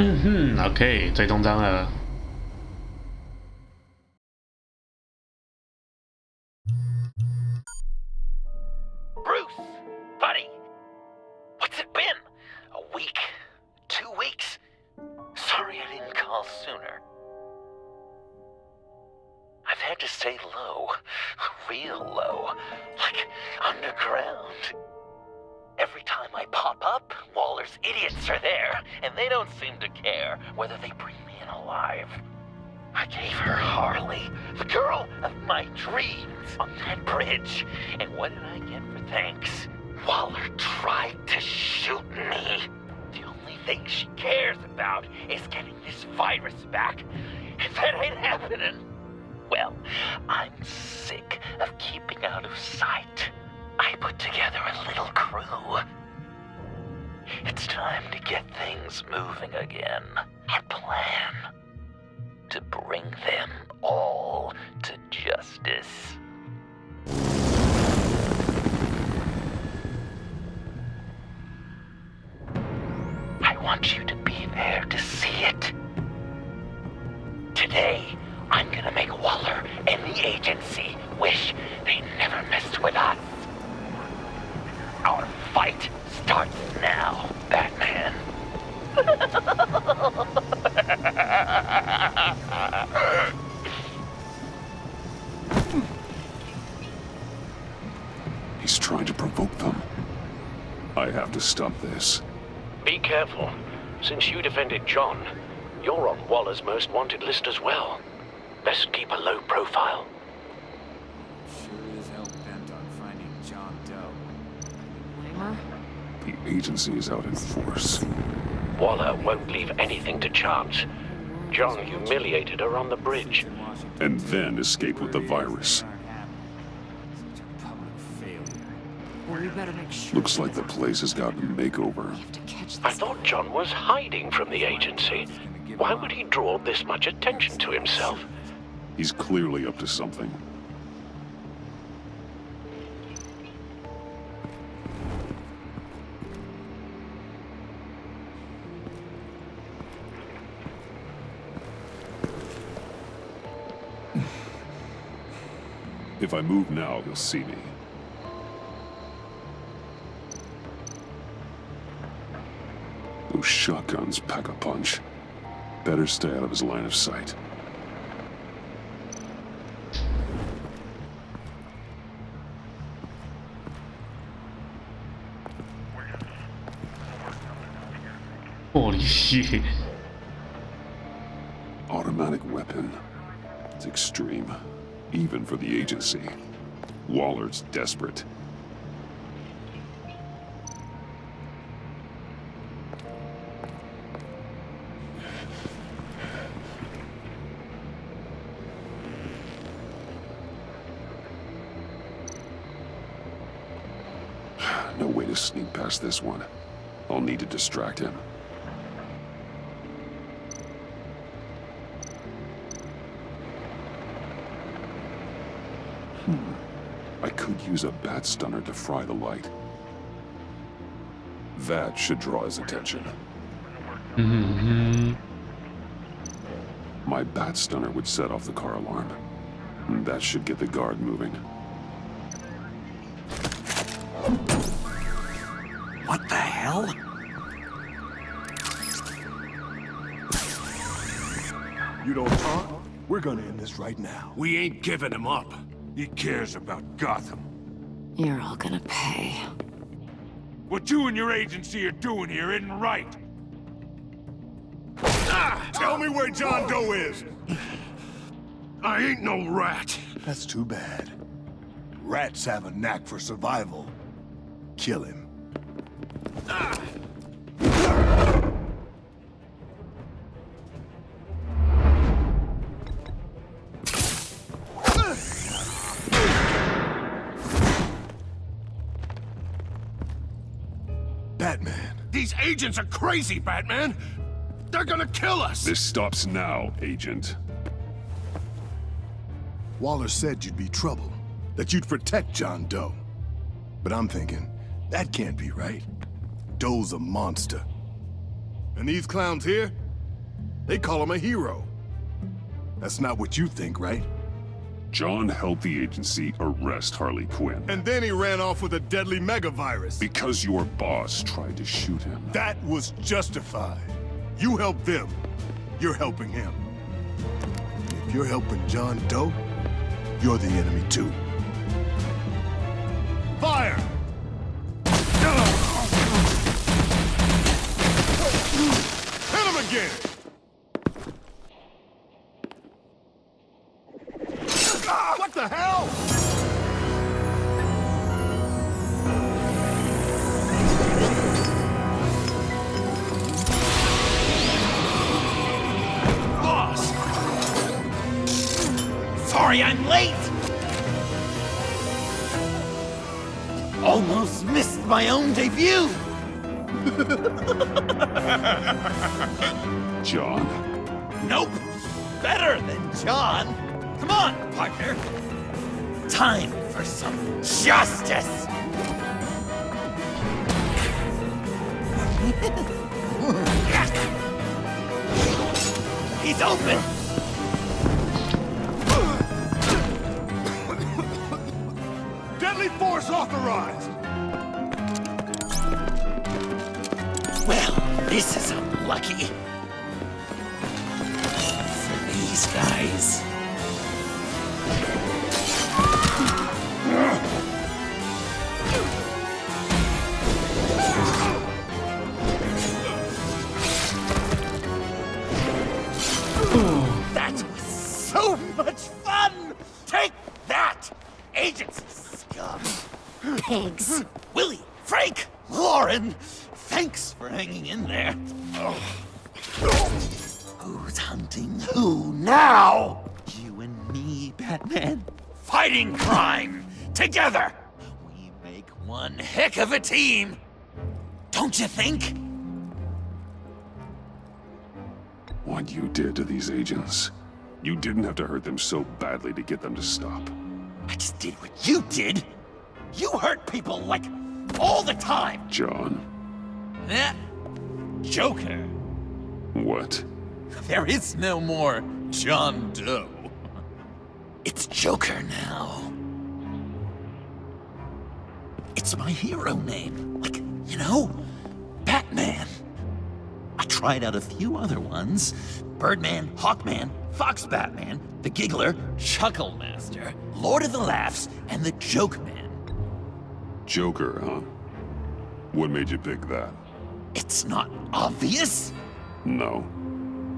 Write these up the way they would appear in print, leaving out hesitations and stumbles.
OK， 最终章了。Bruce, buddy, what's it been? A week? 2 weeks? Sorry I didn't call sooner. I've had to stay low, real low, like underground. Every time I pop up, Waller's idiots are there, and they don't seem to care whether they bring me in alive. I gave her Harley, the girl of my dreams, on that bridge, and what did I get for thanks? Waller tried to shoot me. The only thing she cares about is getting this virus back. If that ain't happening, well, I'm sick of keeping out of sight. I put together a little crew. It's time to get things moving again. Our plan: to bring them all to justice. I want you to be there to see it. Today, I'm gonna make Waller and the agency wish they never messed with us. Our fight starts now, Batman. He's trying to provoke them. I have to stop this. Be careful. Since you defended John, you're on Waller's most wanted list as well. Best keep a low profile. Sure is hell bent on finding John Doe. Blame her? The agency is out in force. Waller won't leave anything to chance. John humiliated her on the bridge. And then escaped with the virus. Such a public failure. Well, we better make sure. Looks like the place has gotten a makeover. We have to catch this. I thought John was hiding from the agency. Why would he draw this much attention to himself? He's clearly up to something. If I move now, he'll see me. Those shotguns pack a punch. Better stay out of his line of sight. Holy shit. Automatic weapon. It's extreme. Even for the agency. Waller's desperate. No way to sneak past this one. I'll need to distract him. I could use a bat stunner to fry the light. That should draw his attention. My bat stunner would set off the car alarm. That should get the guard moving. What the hell? You don't talk? We're gonna end this right now. We ain't giving him up. He cares about Gotham. You're all gonna pay. What you and your agency are doing here isn't right. Tell me where John Doe is! I ain't no rat. That's too bad. Rats have a knack for survival. Kill him. Batman. These agents are crazy, Batman. They're gonna kill us. This stops now, Agent. Waller said you'd be trouble, that you'd protect John Doe. But I'm thinking, that can't be right. Doe's a monster. And these clowns here, They call him a hero. That's not what you think, right? John helped the agency arrest Harley Quinn. And then he ran off with a deadly megavirus. Because your boss tried to shoot him. That was justified. You helped them. You're helping him. If you're helping John Doe, you're the enemy too. Fire! Hit him again! What the hell? Boss! Sorry I'm late! Almost missed my own debut! John? Nope! Better than John! Come on, partner! Time for some justice! He's open! Deadly force authorized! Well, this is unlucky. For these guys. That was so much fun! Take that, agency scum! Pigs. Willie, Frank, Lauren, thanks for hanging in there. Who's hunting who now? You and me, Batman. Fighting crime together. We make one heck of a team. Don't you think? What you did to these agents. You didn't have to hurt them so badly to get them to stop. I just did what you did. You hurt people like all the time. John. Eh? Joker. What? There is no more John Doe. It's Joker now. It's my hero name. Like, you know, Batman. I tried out a few other ones. Birdman, Hawkman, Fox Batman, the Giggler, Chuckle Master, Lord of the Laughs, and the Joke Man. Joker, huh? What made you pick that? It's not obvious. No,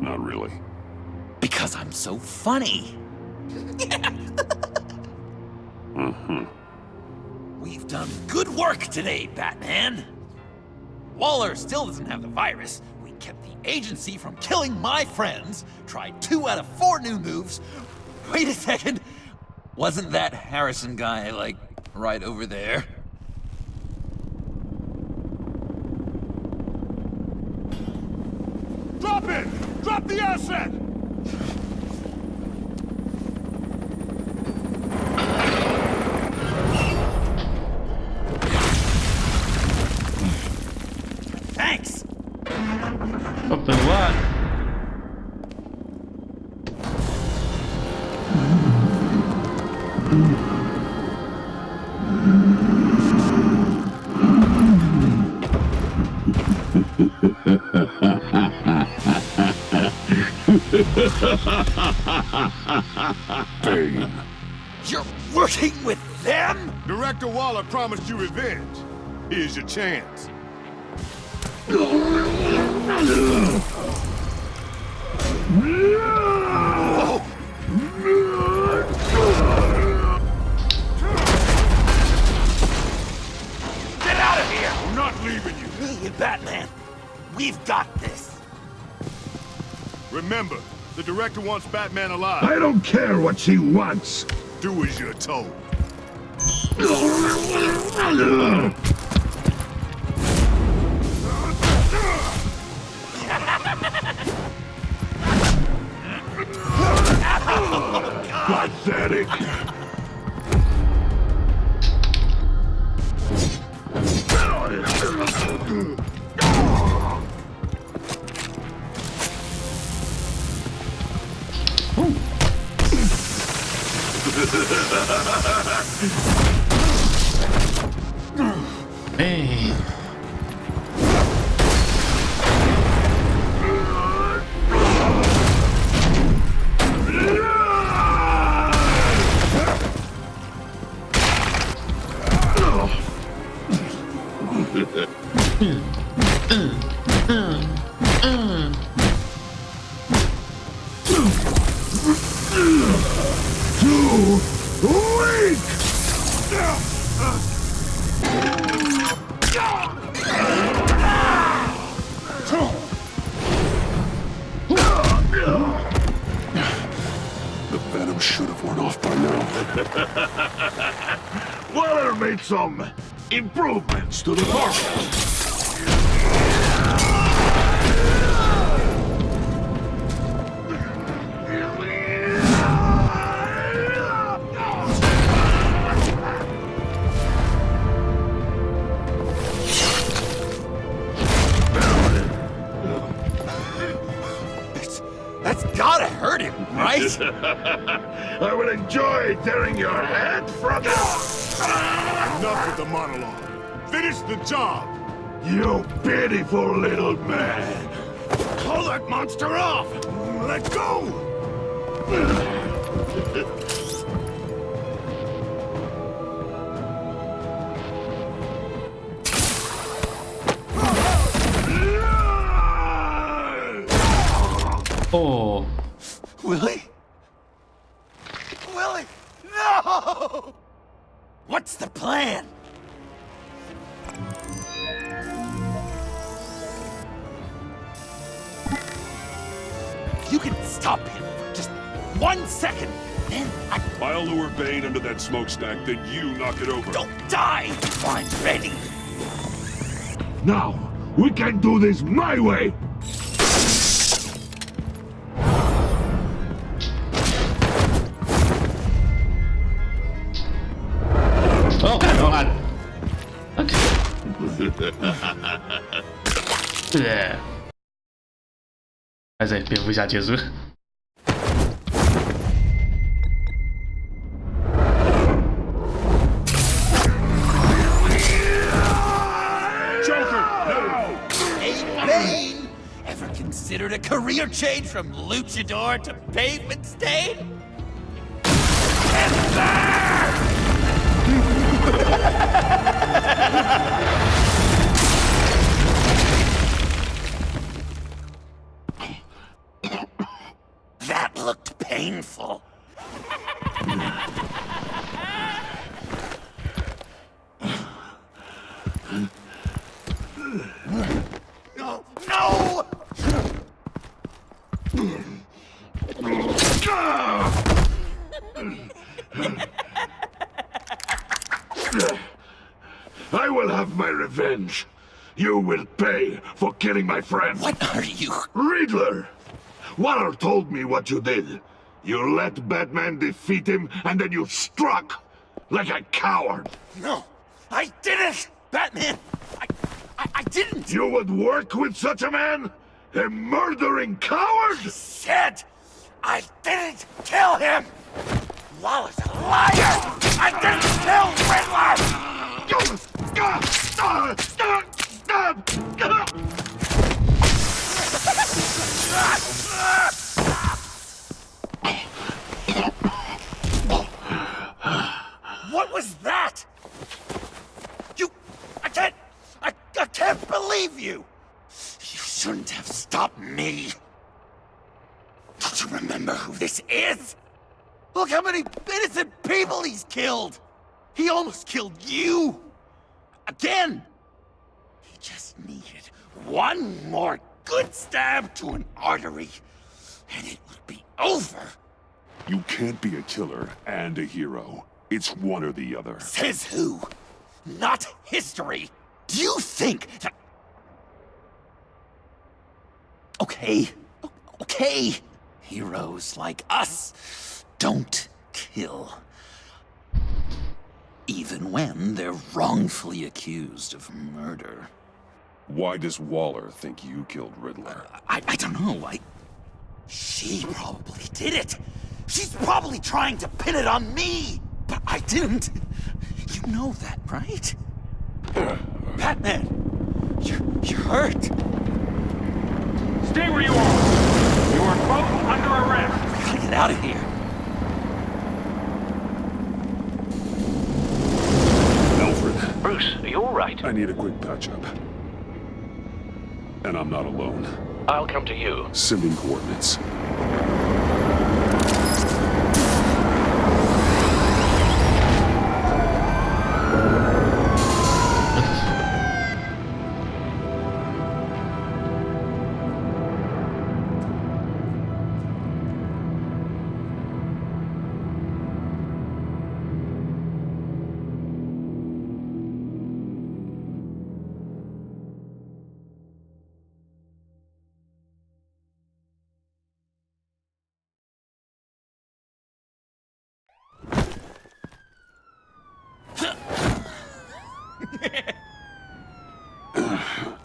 not really. Because I'm so funny. We've done good work today, Batman. Waller still doesn't have the virus. We kept the agency from killing my friends. Tried 2 out of 4 new moves. Wait a second. Wasn't that Harrison guy, like, right over there? Drop it! Drop the asset! Thanks! Open what? Bane. You're working with them? Director Waller promised you revenge. Here's your chance. Get out of here! I'm not leaving you. Me and Batman, we've got this. Remember, the director wants Batman alive. I don't care what she wants. Do as you're told. Pathetic. 哎，The venom should have worn off by now. Waller made some improvements to the formula. That's gotta hurt him, right? I will enjoy tearing your head from it. Enough with the monologue. Finish the job. You pitiful little man. Call that monster off. Let go. oh， Willie? Willie! No! What's the plan? If you can stop him for just 1 second, then I'll lure Bane under that smokestack, then you knock it over. don't die before I'm ready. Now, we can do this my way. Oh，要按。OK。对。还是蝙蝠侠结束。Hey, Bane! Ever considered a career change from luchador to pavement stain? Get there! That looked painful. No! No! I will have my revenge. You will pay for killing my friend. What are you? Riddler! Waller told me what you did. You let Batman defeat him, and then you struck like a coward. No, I didn't! Batman! I didn't! You would work with such a man? A murdering coward? Said I didn't kill him! Waller's a liar! I didn't kill Riddler! What was that? I can't believe you! You shouldn't have stopped me. Don't you remember who this is? Look how many innocent people he's killed! He almost killed you! Again! He just needed one more good stab to an artery, and it would be over. You can't be a killer and a hero. It's one or the other. Says who? Not history. Do you think that... Okay. Okay. Heroes like us don't kill. Even when they're wrongfully accused of murder. Why does Waller think you killed Riddler? I don't know. She probably did it. She's probably trying to pin it on me, but I didn't. You know that, right? Batman, you're hurt. Stay where you are. You are both under arrest. We gotta get out of here. Alfred, Bruce, are you all right? I need a quick patch-up. And I'm not alone. I'll come to you. Sending coordinates.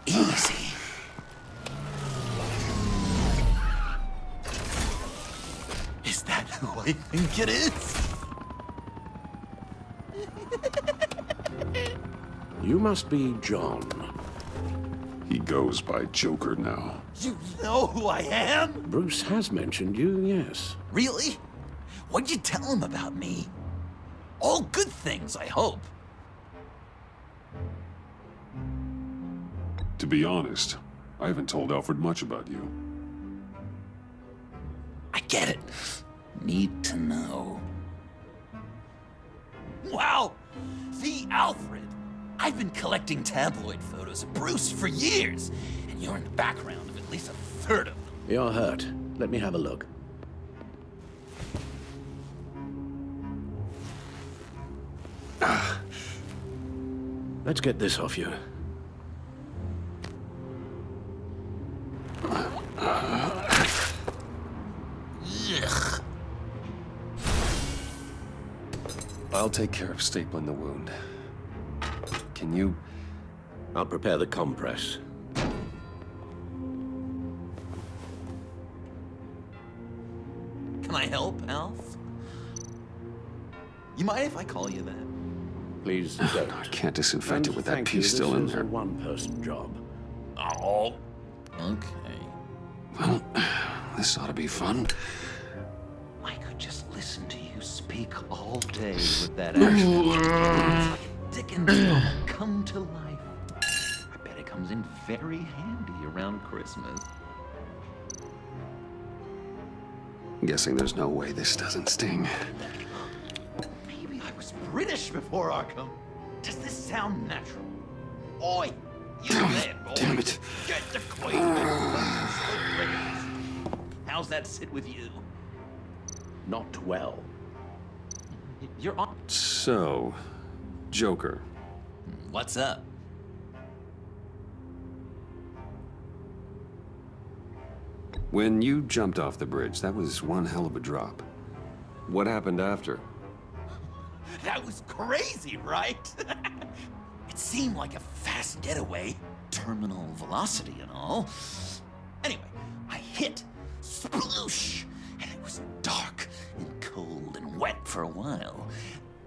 Easy. Is that who I think it is? You must be John. He goes by Joker now. You know who I am? Bruce has mentioned you, yes. Really? What'd you tell him about me? All good things, I hope. To be honest, I haven't told Alfred much about you. I get it. Need to know. Wow! The Alfred! I've been collecting tabloid photos of Bruce for years, and you're in the background of at least a third of them. You're hurt. Let me have a look. Let's get this off you. Ugh. I'll take care of stapling the wound. Can you... I'll prepare the compress. Can I help, Alf? You mind if I call you that? Please don't. I can't disinfect it with that Thank you, piece still in This is there. a one-person job. Oh. Okay. Well, this ought to be fun. I could just listen to you speak all day with that accent. It's like Dickens come to life. I bet it comes in very handy around Christmas. I'm guessing there's no way this doesn't sting. Maybe I was British before Arkham. Does this sound natural? Oi! You there, boy! Damn it. Get the coin! How's that sit with you? Not well. You're on. So, Joker. What's up? When you jumped off the bridge, that was one hell of a drop. What happened after? That was crazy, right? It seemed like a fast getaway, terminal velocity and all. Anyway, I hit, sploosh, and it was dark and cold and wet for a while.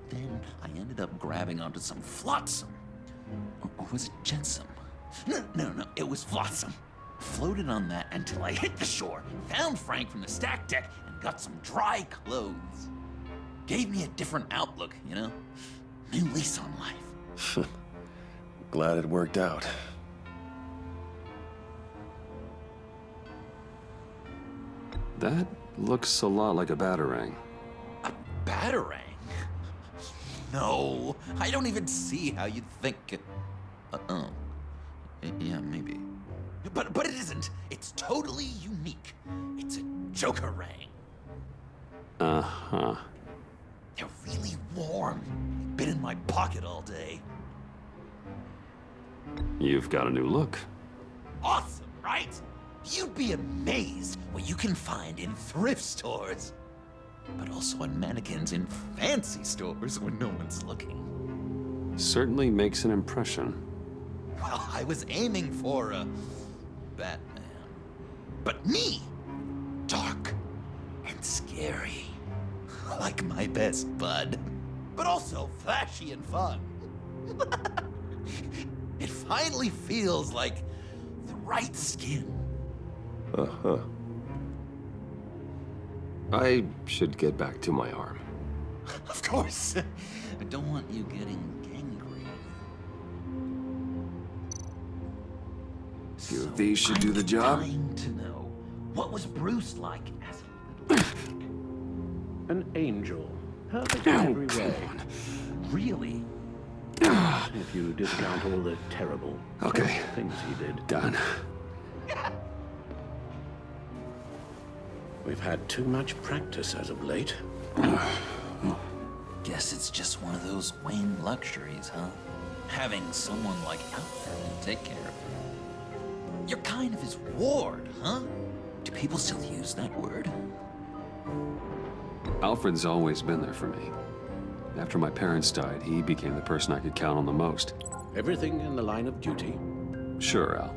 Then I ended up grabbing onto some flotsam. Or was it jetsam? No, it was flotsam. Floated on that until I hit the shore, found Frank from the stack deck, and got some dry clothes. Gave me a different outlook, you know? New lease on life. Glad it worked out. That looks a lot like a batarang. A batarang? No, I don't even see how you'd think. Oh, yeah, maybe. But it isn't. It's totally unique. It's a Joker-rang. Uh-huh. They're really warm. Been in my pocket all day. You've got a new look. Awesome, right? You'd be amazed what you can find in thrift stores. But also on mannequins in fancy stores when no one's looking. Certainly makes an impression. Well, I was aiming for a Batman. But me, dark and scary. like my best bud, but also flashy and fun. It finally feels like the right skin. Uh-huh. I should get back to my arm. Of course. I don't want you getting gangrene. A few of these should do the job. I'm dying to know, what was Bruce like as a little... An angel. Perfect in every way. Really? If you discount all the terrible Okay. things he did. Done. We've had too much practice as of late. Guess it's just one of those Wayne luxuries, huh? Having someone like Alfred to take care of you. You're kind of his ward, huh? Do people still use that word? Alfred's always been there for me. After my parents died, he became the person I could count on the most. Everything in the line of duty. Sure, Al.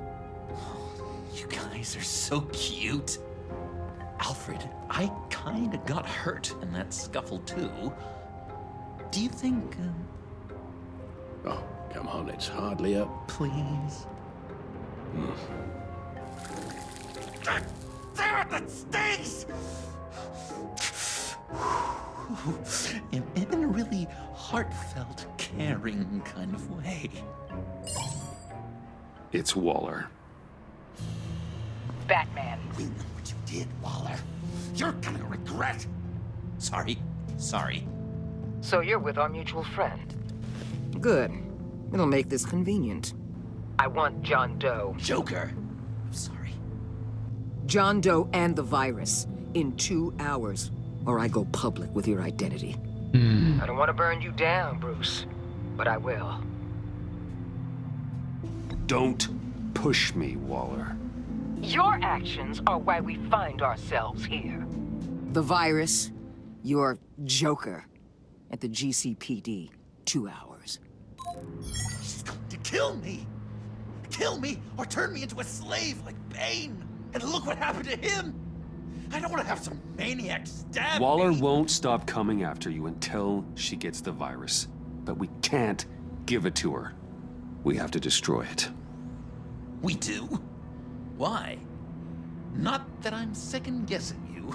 You guys are so cute. Alfred, I kinda got hurt in that scuffle too. Do you think, Oh, come on, it's hardly a... please? Damn it, that stings! In a really heartfelt, caring kind of way. It's Waller. Batman. We know what you did, Waller. You're gonna regret. Sorry. So you're with our mutual friend. Good. It'll make this convenient. I want John Doe. Joker. I'm sorry. John Doe and the virus in 2 hours, or I go public with your identity. I don't want to burn you down, Bruce, but I will. Don't push me, Waller. Your actions are why we find ourselves here. The virus, your Joker, at the GCPD, 2 hours. She's going to kill me! Kill me or turn me into a slave like Bane! And look what happened to him! I don't want to have some maniac stab Waller me. won't stop coming after you until she gets the virus. But we can't give it to her. We have to destroy it. We do? Why? Not that I'm second-guessing you.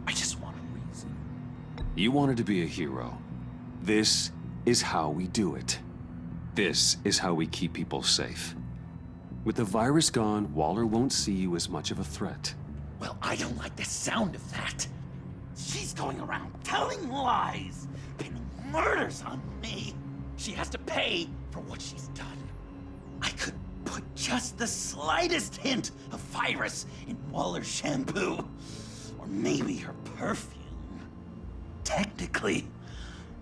I just want a reason. You wanted to be a hero. This is how we do it. This is how we keep people safe. With the virus gone, Waller won't see you as much of a threat. Well, I don't like the sound of that. She's going around telling lies, pinning murders on me. She has to pay for what she's done. I could put just the slightest hint of virus in Waller's shampoo. Or maybe her perfume. Technically,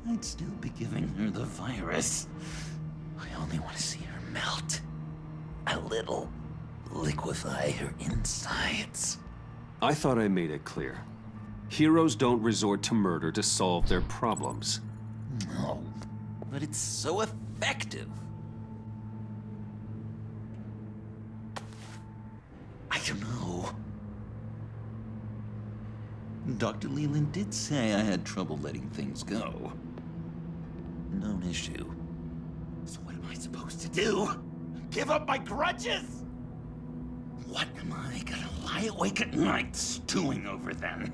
I'd still be giving her the virus. I only want to see her melt. A little. Liquefy her insides. I thought I made it clear. Heroes don't resort to murder to solve their problems. No, but it's so effective. I don't know. Dr. Leland did say I had trouble letting things go. Known issue. So what am I supposed to do? Give up my grudges? What am I gonna lie awake at night stewing over then?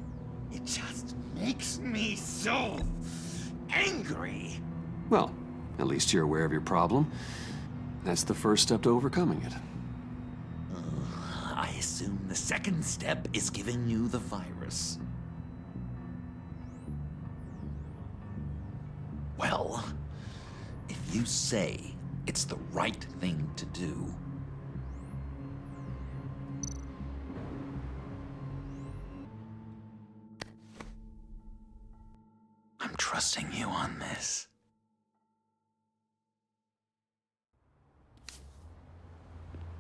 It just makes me so angry. Well, at least you're aware of your problem. That's the first step to overcoming it. I assume the second step is giving you the virus. Well, if you say it's the right thing to do, I'm trusting you on this.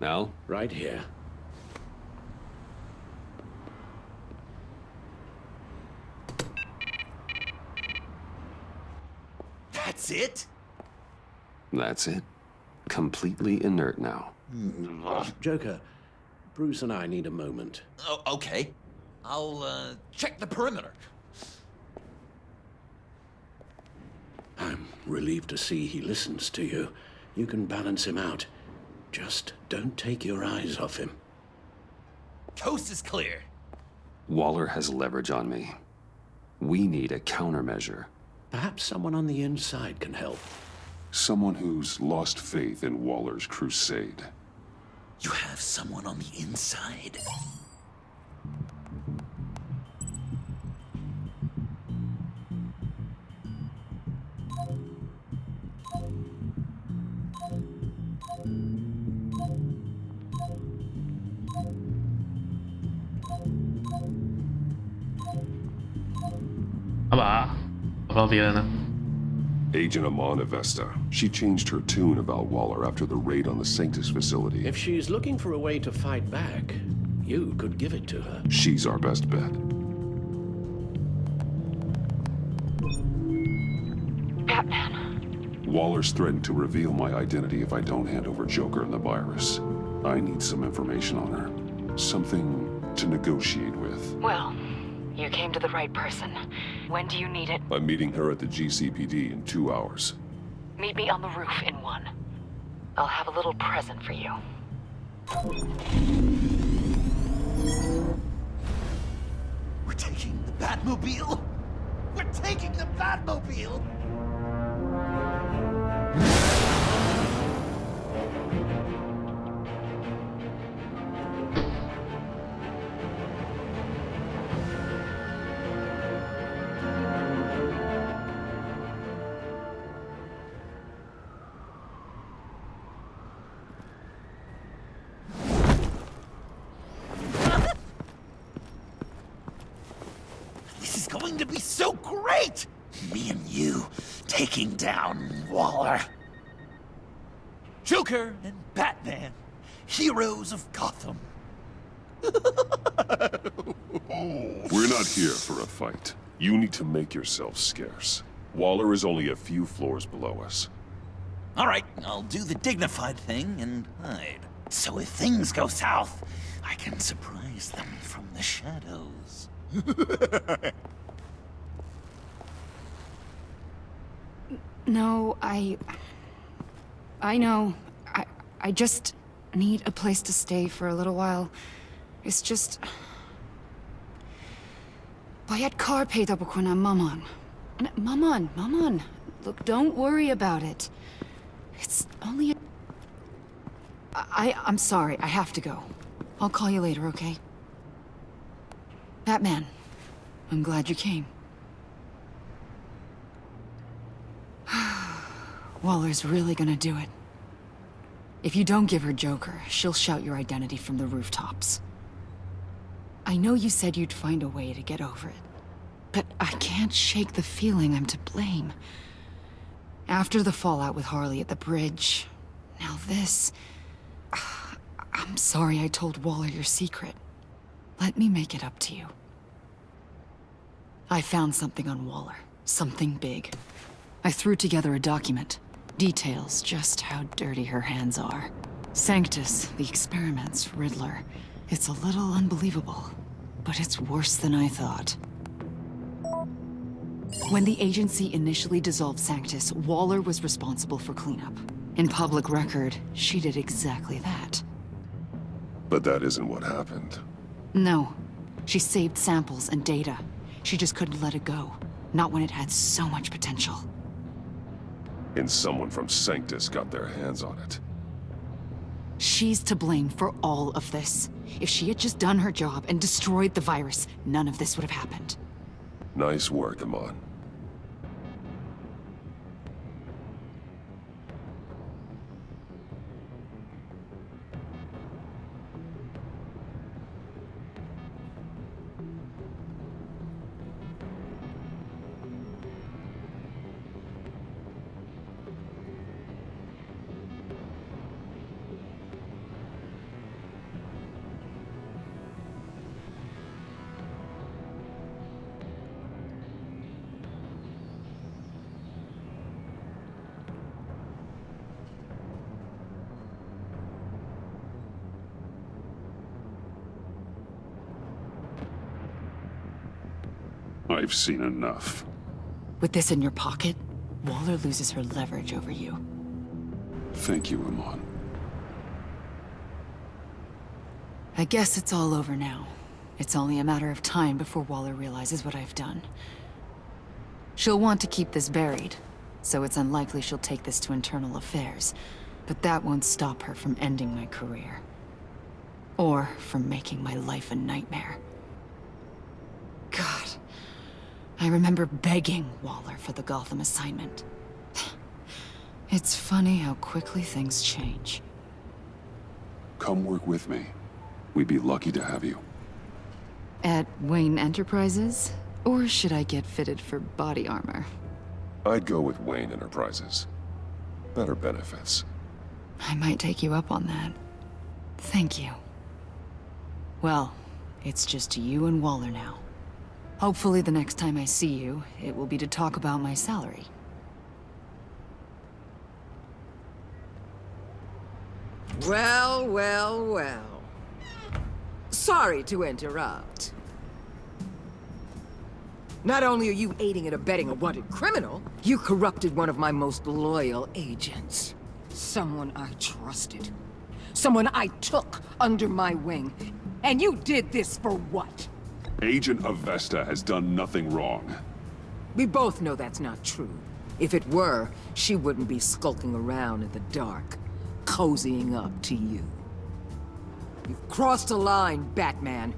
Al? Right here. That's it? That's it. Completely inert now. Joker, Bruce and I need a moment. Oh, okay. I'll check the perimeter. I'm relieved to see he listens to you. You can balance him out. Just don't take your eyes off him. Coast is clear. Waller has leverage on me. We need a countermeasure. Perhaps someone on the inside can help. Someone who's lost faith in Waller's crusade. You have someone on the inside?好吧，找到别人了。 Agent Amanda Vesta. She changed her tune about Waller after the raid on the Sanctus facility. If she's looking for a way to fight back, you could give it to her. She's our best bet. Batman. Waller's threatened to reveal my identity if I don't hand over Joker and the virus. I need some information on her. Something to negotiate with. Well, you came to the right person. When do you need it? I'm meeting her at the GCPD in 2 hours. Meet me on the roof in 1. I'll have a little present for you. We're taking the Batmobile? We're taking the Batmobile! This is going to be so great! Me and you taking down Waller. Joker and Batman, heroes of Gotham. We're not here for a fight. You need to make yourself scarce. Waller is only a few floors below us. All right, I'll do the dignified thing and hide. So if things go south, I can surprise them from the shadows. No, I know. I just need a place to stay for a little while. It's just... bayat kar payda bukuna maman. Maman. Look, don't worry about it. It's only a... I'm sorry, I have to go. I'll call you later, okay? Batman, I'm glad you came. Waller's really gonna do it. If you don't give her Joker, she'll shout your identity from the rooftops. I know you said you'd find a way to get over it, but I can't shake the feeling I'm to blame. After the fallout with Harley at the bridge, now this... I'm sorry I told Waller your secret. Let me make it up to you. I found something on Waller. Something big. I threw together a document. Details just how dirty her hands are. Sanctus, the experiments, Riddler. It's a little unbelievable, but it's worse than I thought. When the agency initially dissolved Sanctus, Waller was responsible for cleanup. In public record, she did exactly that. But that isn't what happened. No. She saved samples and data. She just couldn't let it go. Not when it had so much potential. And someone from Sanctus got their hands on it. She's to blame for all of this. If she had just done her job and destroyed the virus, none of this would have happened. Nice work, Amon. I've seen enough. With this in your pocket, Waller loses her leverage over you. Thank you, Amon. I guess it's all over now. It's only a matter of time before Waller realizes what I've done. She'll want to keep this buried, so it's unlikely she'll take this to internal affairs. But that won't stop her from ending my career. Or from making my life a nightmare. God. I remember begging Waller for the Gotham assignment. It's funny how quickly things change. Come work with me. We'd be lucky to have you. At Wayne Enterprises? Or should I get fitted for body armor? I'd go with Wayne Enterprises. Better benefits. I might take you up on that. Thank you. Well, it's just you and Waller now. Hopefully the next time I see you, it will be to talk about my salary. Well, well, well. Sorry to interrupt. Not only are you aiding and abetting a wanted criminal, you corrupted one of my most loyal agents. Someone I trusted. Someone I took under my wing. And you did this for what? Agent Avesta has done nothing wrong. We both know that's not true. If it were, she wouldn't be skulking around in the dark, cozying up to you. You've crossed a line, Batman.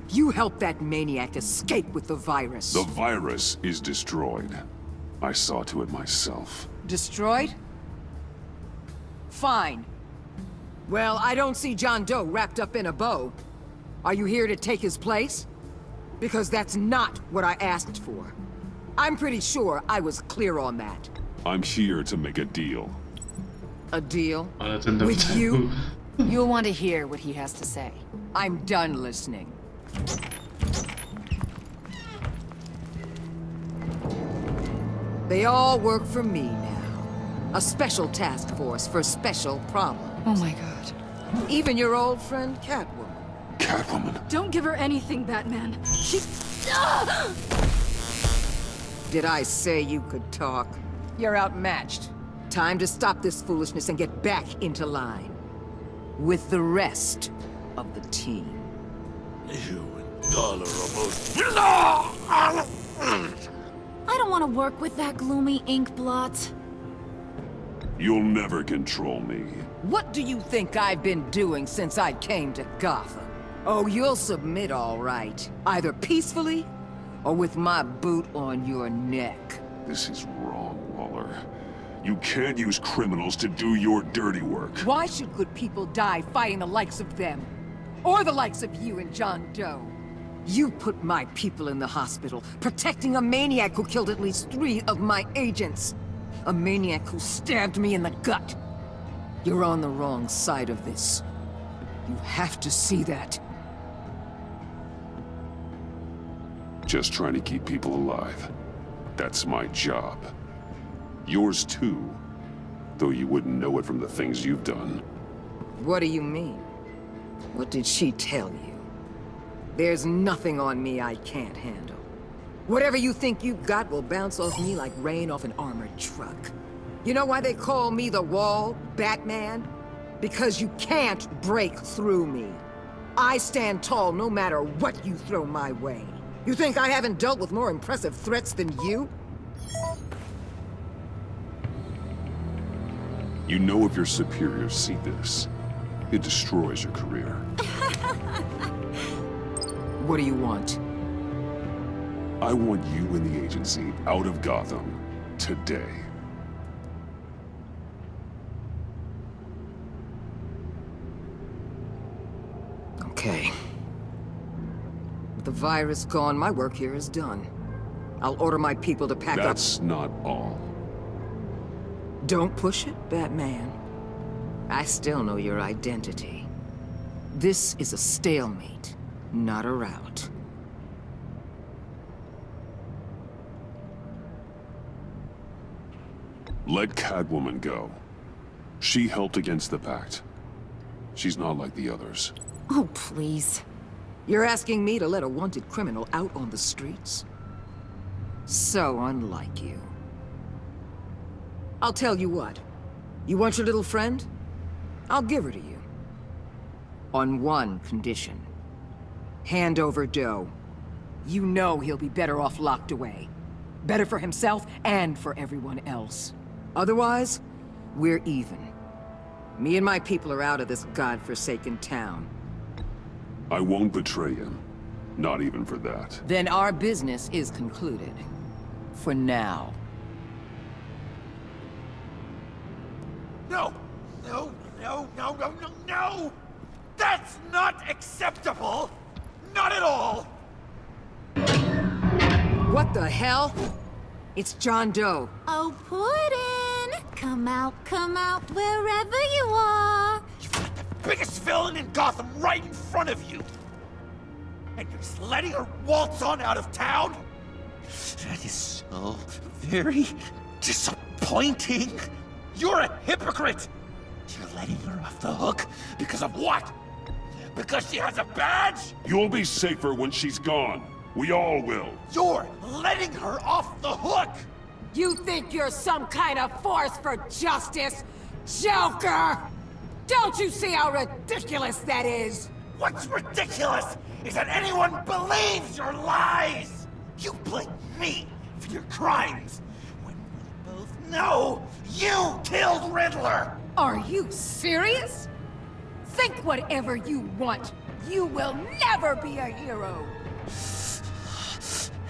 You helped that maniac escape with the virus. The virus is destroyed. I saw to it myself. Destroyed? Fine. Well, I don't see John Doe wrapped up in a bow. Are you here to take his place? Because that's not what I asked for. I'm pretty sure I was clear on that. I'm here to make a deal. A deal? With you? You'll want to hear what he has to say. I'm done listening. They all work for me now. A special task force for special problems. Oh my god. Even your old friend Catwoman. Catwoman? Don't give her anything, Batman. She's... Did I say you could talk? You're outmatched. Time to stop this foolishness and get back into line. With the rest of the team. You and Dollar almost... I don't want to work with that gloomy ink blot. You'll never control me. What do you think I've been doing since I came to Gotham? Oh, you'll submit all right. Either peacefully, or with my boot on your neck. This is wrong, Waller. You can't use criminals to do your dirty work. Why should good people die fighting the likes of them? Or the likes of you and John Doe? You put my people in the hospital, protecting a maniac who killed at least 3 of my agents. A maniac who stabbed me in the gut. You're on the wrong side of this. You have to see that. Just trying to keep people alive. That's my job. Yours too, though you wouldn't know it from the things you've done. What do you mean? What did she tell you? There's nothing on me I can't handle. Whatever you think you got will bounce off me like rain off an armored truck. You know why they call me the Wall, Batman? Because you can't break through me. I stand tall no matter what you throw my way. You think I haven't dealt with more impressive threats than you? You know if your superiors see this, it destroys your career. What do you want? I want you and the agency out of Gotham today. Okay. With the virus gone, my work here is done. I'll order my people to pack up. That's not all. Don't push it, Batman. I still know your identity. This is a stalemate, not a rout. Let Catwoman go. She helped against the Pact. She's not like the others. Oh, please. You're asking me to let a wanted criminal out on the streets? So unlike you. I'll tell you what. You want your little friend? I'll give her to you. On one condition. Hand over Doe. You know he'll be better off locked away. Better for himself and for everyone else. Otherwise, we're even. Me and my people are out of this godforsaken town. I won't betray him. Not even for that. Then our business is concluded. For now. No! No, no, no, no, no, no! That's not acceptable! Not at all! What the hell? It's John Doe. Oh, Puddin'! Come out, wherever you are! You've got the biggest villain in Gotham right in front of you! And you're just letting her waltz on out of town? That is so very disappointing! You're a hypocrite! You're letting her off the hook because of what? Because she has a badge? You'll be safer when she's gone. We all will. You're letting her off the hook! You think you're some kind of force for justice? Joker! Don't you see how ridiculous that is? What's ridiculous is that anyone believes your lies! You blame me for your crimes, when we both know you killed Riddler! Are you serious? Think whatever you want. You will never be a hero.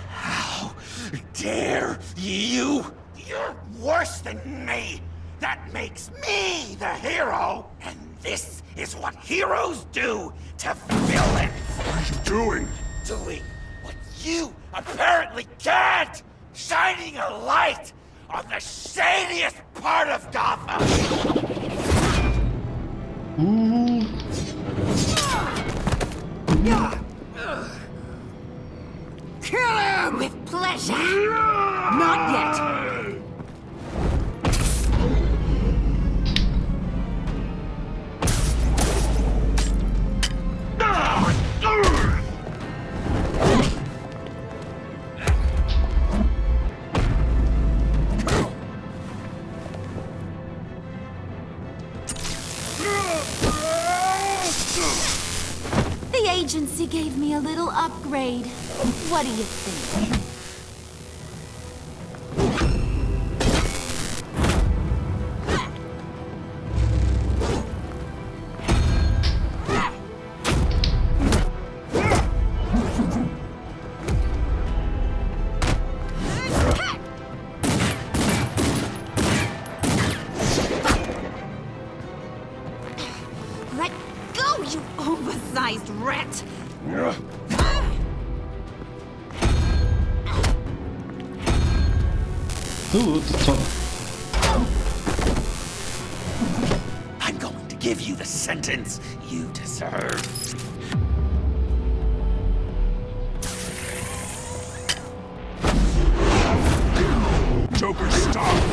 How dare you? You're worse than me! That makes me the hero! And this is what heroes do to villains! What are you doing? Doing what you apparently can't! Shining a light on the shadiest part of Gotham! Kill him! With pleasure! Not yet! The agency gave me a little upgrade. What do you think? Let go, you oversized rat! I'm going to give you the sentence you deserve. Joker, stop!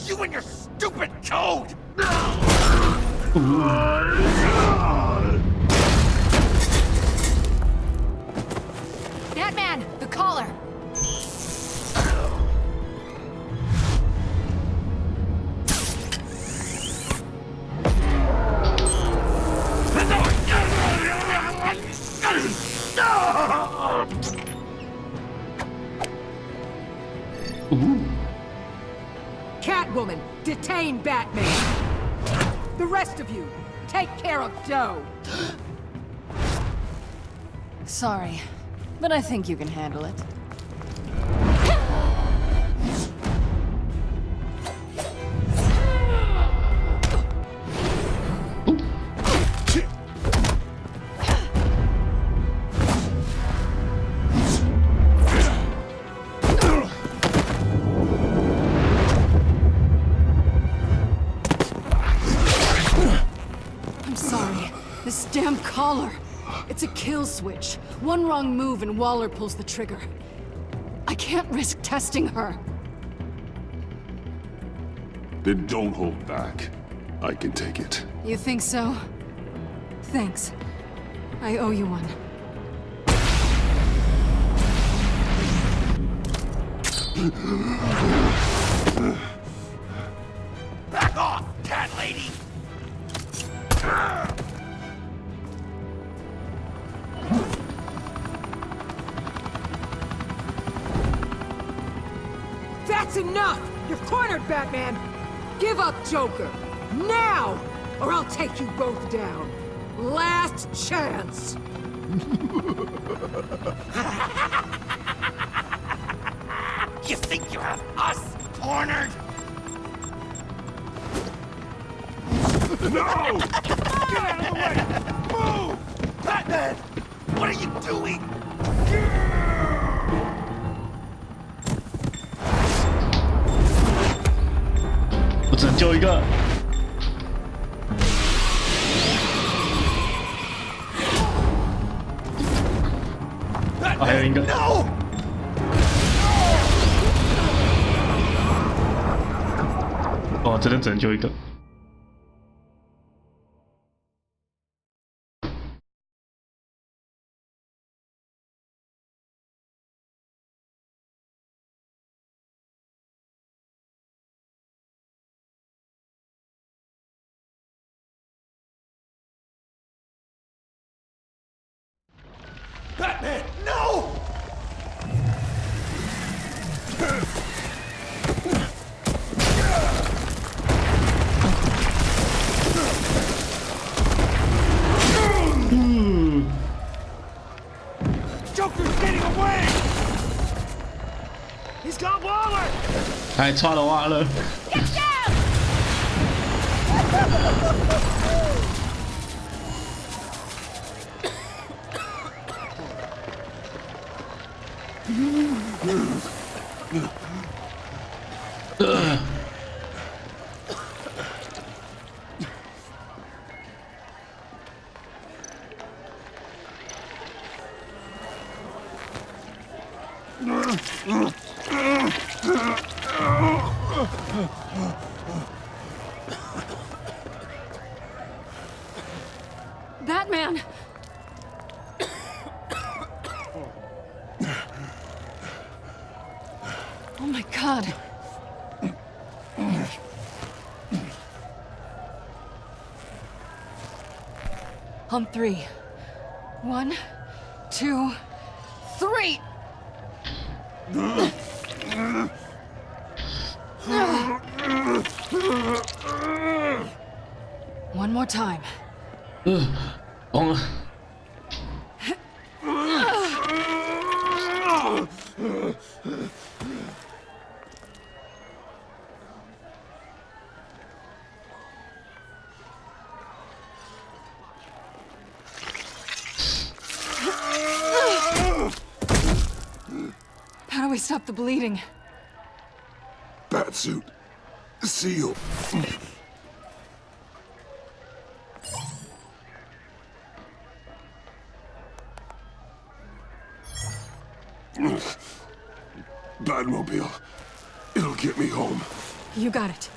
You and your stupid code! Batman, the collar! Catwoman, detain Batman! The rest of you, take care of Doe! Sorry, but I think you can handle it. I'm sorry. This damn collar. It's a kill switch. One wrong move and Waller pulls the trigger. I can't risk testing her. Then don't hold back. I can take it. You think so? Thanks. I owe you one. Back off, cat lady! That's enough! You're cornered, Batman! Give up, Joker! Now! Or I'll take you both down. Last chance! You think you have us cornered? No! Get out of the way! Move! Batman! What are you doing? 我只能救一个。还有一个。哦，真的只能救一个。Batman, no! Joker's getting away! He's got Waller! 还抓了挖了。Get down! Batman! Oh my God. On 3. 1, 2, 3! One more time. 疯了。How do we stop the bleeding? Batsuit. Seal. Batmobile. It'll get me home. You got it.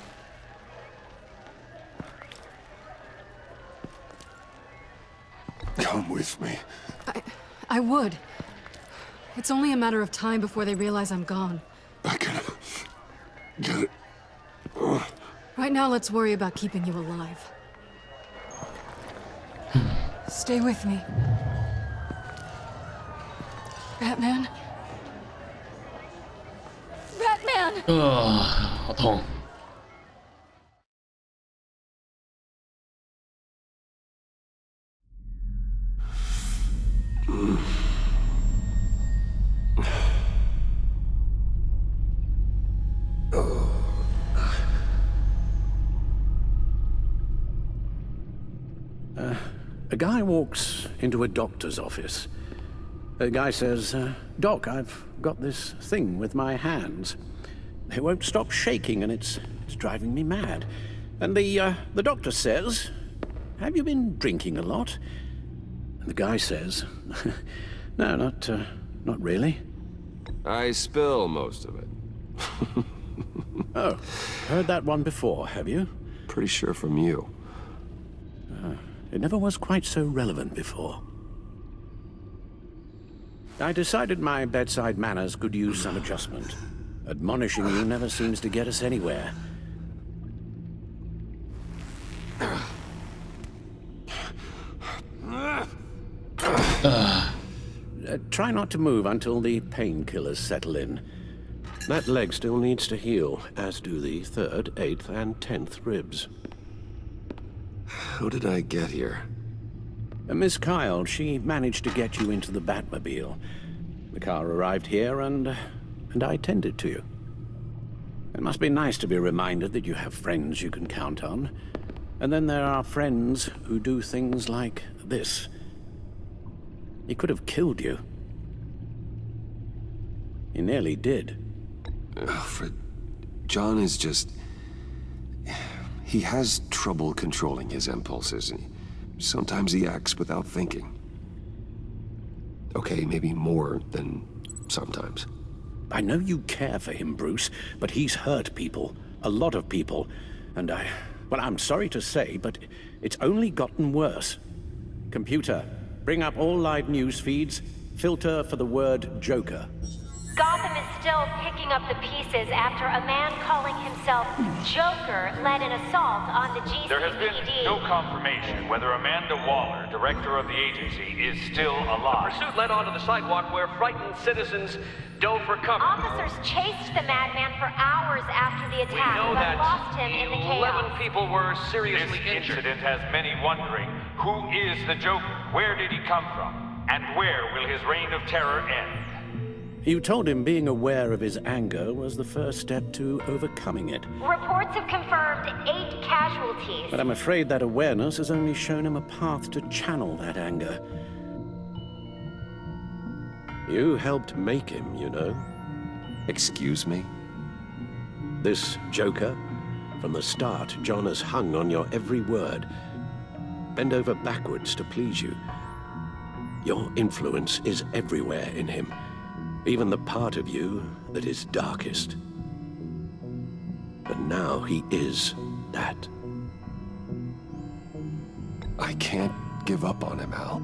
Come with me. I would. It's only a matter of time before they realize I'm gone. I can get it. Right now, let's worry about keeping you alive. Stay with me. Batman? Batman! 好痛。A guy walks into a doctor's office. The guy says, Doc, I've got this thing with my hands. They won't stop shaking and it's driving me mad. And the doctor says, have you been drinking a lot? And the guy says, no, not really. I spill most of it. Oh, heard that one before, have you? Pretty sure from you. It never was quite so relevant before. I decided my bedside manners could use some adjustment. Admonishing you never seems to get us anywhere. Try not to move until the painkillers settle in. That leg still needs to heal, as do the 3rd, 8th, and 10th ribs. How did I get here? Miss Kyle, she managed to get you into the Batmobile. The car arrived here, and I tended to you. It must be nice to be reminded that you have friends you can count on. And then there are friends who do things like this. He could have killed you. He nearly did. Alfred, John is just... He has trouble controlling his impulses. Sometimes he acts without thinking. Okay, maybe more than sometimes. I know you care for him, Bruce, but he's hurt people. A lot of people. And well, I'm sorry to say, but it's only gotten worse. Computer, bring up all live news feeds. Filter for the word Joker. Gotham is still picking up the pieces after a man calling himself Joker led an assault on the GCPD. There has been no confirmation whether Amanda Waller, director of the agency, is still alive. The pursuit led onto the sidewalk where frightened citizens dove for cover. Officers chased the madman for hours after the attack, We know but that lost him in the chaos. 11 people were seriously This injured. incident has many wondering, who is the Joker? Where did he come from? And where will his reign of terror end? You told him being aware of his anger was the first step to overcoming it. Reports have confirmed 8 casualties. But I'm afraid that awareness has only shown him a path to channel that anger. You helped make him, you know. Excuse me? This Joker, from the start, John has hung on your every word. Bend over backwards to please you. Your influence is everywhere in him. Even the part of you that is darkest. But now he is that. I can't give up on him, Al.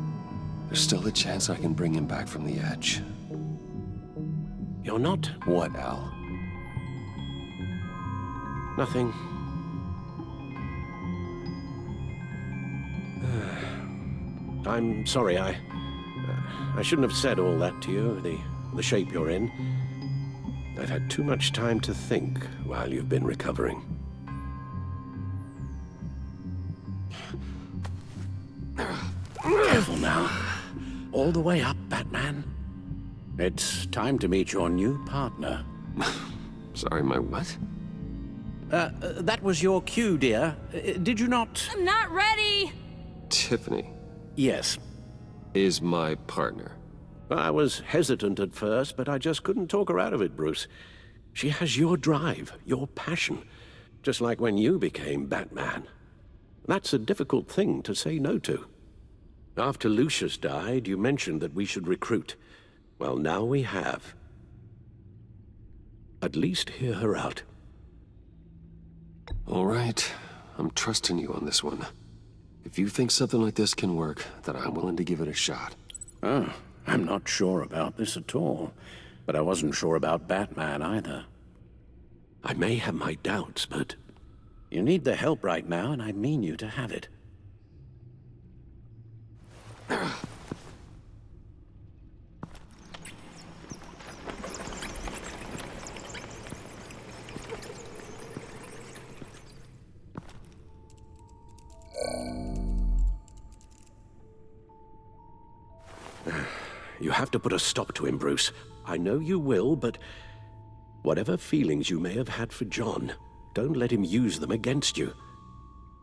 There's still a chance I can bring him back from the edge. You're not... What, Al? Nothing. I'm sorry, I shouldn't have said all that to you, the shape you're in. I've had too much time to think while you've been recovering. Careful now. All the way up, Batman. It's time to meet your new partner. Sorry, my what? That was your cue, dear. Did you not... I'm not ready! Tiffany. Yes. Is my partner. I was hesitant at first, but I just couldn't talk her out of it, Bruce. She has your drive, your passion, just like when you became Batman. That's a difficult thing to say no to. After Lucius died, you mentioned that we should recruit. Well, now we have. At least hear her out. All right. I'm trusting you on this one. If you think something like this can work, then I'm willing to give it a shot. Oh, I'm not sure about this at all. But I wasn't sure about Batman either. I may have my doubts, but... You need the help right now, and I mean you to have it. You have to put a stop to him, Bruce. I know you will, but whatever feelings you may have had for John, don't let him use them against you.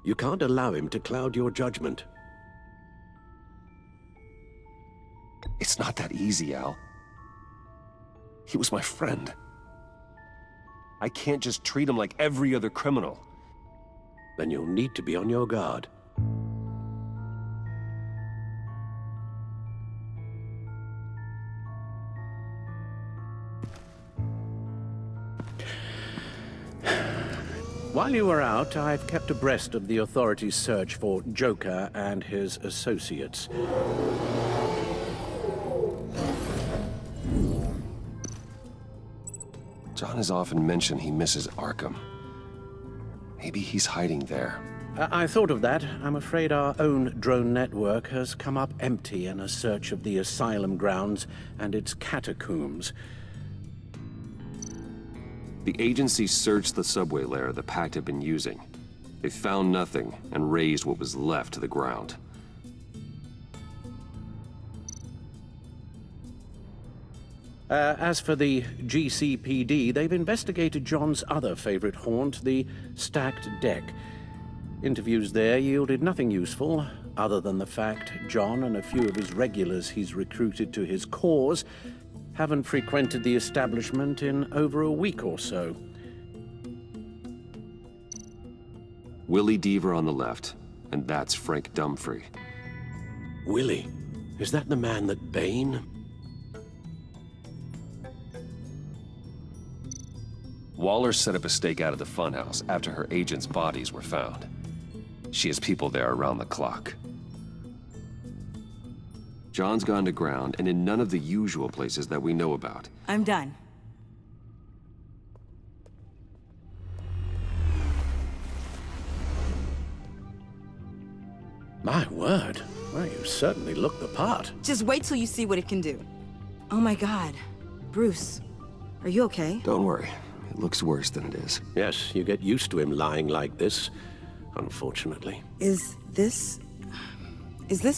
You can't allow him to cloud your judgment. It's not that easy, Al. He was my friend. I can't just treat him like every other criminal. Then you'll need to be on your guard. While you were out, I've kept abreast of the authorities' search for Joker and his associates. John has often mentioned he misses Arkham. Maybe he's hiding there. I thought of that. I'm afraid our own drone network has come up empty in a search of the asylum grounds and its catacombs. The agency searched the subway lair the Pact had been using. They found nothing and razed what was left to the ground. As for the GCPD, they've investigated John's other favorite haunt, the stacked deck. Interviews there yielded nothing useful, other than the fact John and a few of his regulars he's recruited to his cause haven't frequented the establishment in over a week or so. Willie Deaver on the left, and that's Frank Dumfrey. Willie? Is that the man that Bane? Waller set up a stakeout at the funhouse after her agents' bodies were found. She has people there around the clock. John's gone to ground and in none of the usual places that we know about. I'm done. My word. Well, you certainly look the part. Just wait till you see what it can do. Oh my God. Bruce, are you okay? Don't worry. It looks worse than it is. Yes, you get used to him lying like this, unfortunately. Is this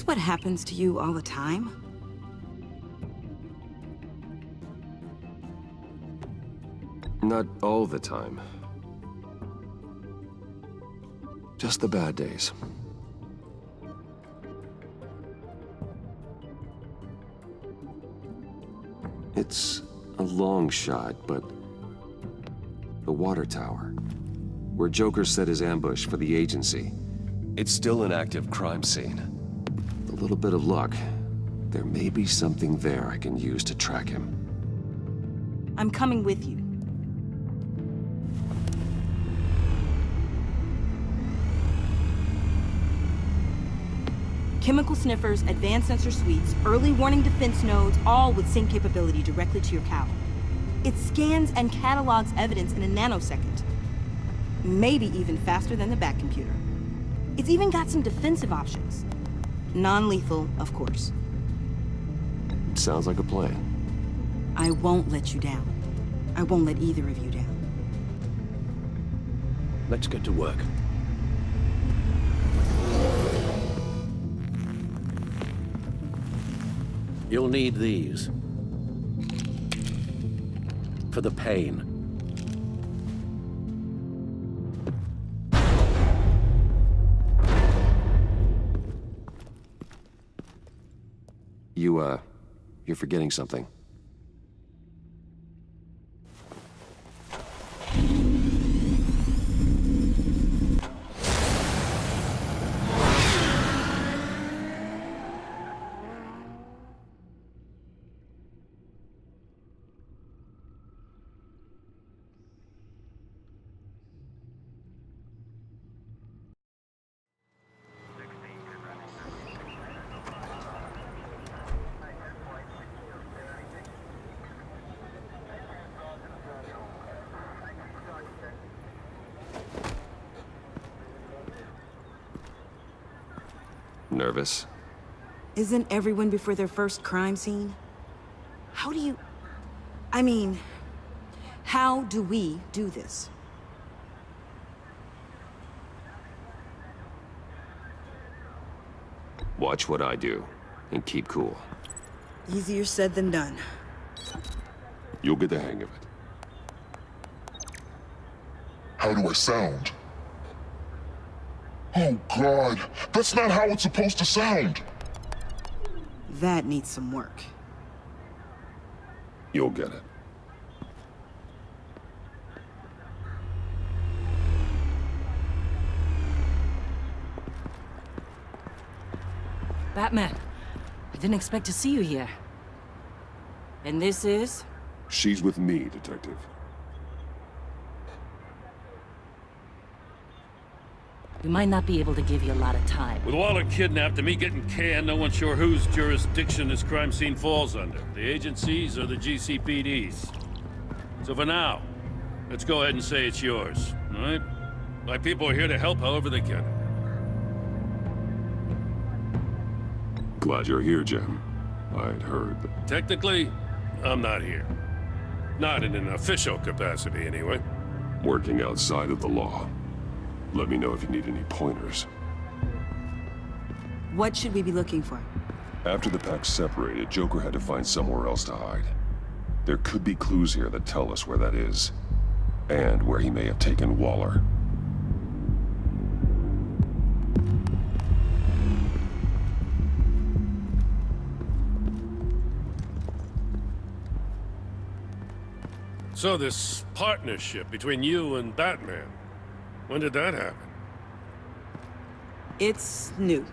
what happens to you all the time? Not all the time. Just the bad days. It's a long shot, but the water tower, where Joker set his ambush for the agency, it's still an active crime scene. With a little bit of luck, there may be something there I can use to track him. I'm coming with you. Chemical sniffers, advanced sensor suites, early warning defense nodes, all with sync capability directly to your cowl. It scans and catalogs evidence in a nanosecond. Maybe even faster than the Bat computer. It's even got some defensive options. Non-lethal, of course. Sounds like a plan. I won't let you down. I won't let either of you down. Let's get to work. You'll need these. For the pain. You're forgetting something. Nervous? Isn't everyone before their first crime scene? How do you... how do we do this? Watch what I do, and keep cool. Easier said than done. You'll get the hang of it. How do I sound? Oh, God. That's not how it's supposed to sound. That needs some work. You'll get it. Batman, I didn't expect to see you here. And this is? She's with me, Detective. We might not be able to give you a lot of time. With Waller kidnapped and me getting canned, no one's sure whose jurisdiction this crime scene falls under. The agencies or the GCPD's. So for now, Let's go ahead and say it's yours, all right? My people are here to help however they can. Glad you're here, Jim. I'd heard that... Technically, I'm not here. Not in an official capacity, anyway. Working outside of the law. Let me know if you need any pointers. What should we be looking for? After the pack separated, Joker had to find somewhere else to hide. There could be clues here that tell us where that is. And where he may have taken Waller. So this partnership between you and Batman, when did that happen? It's new.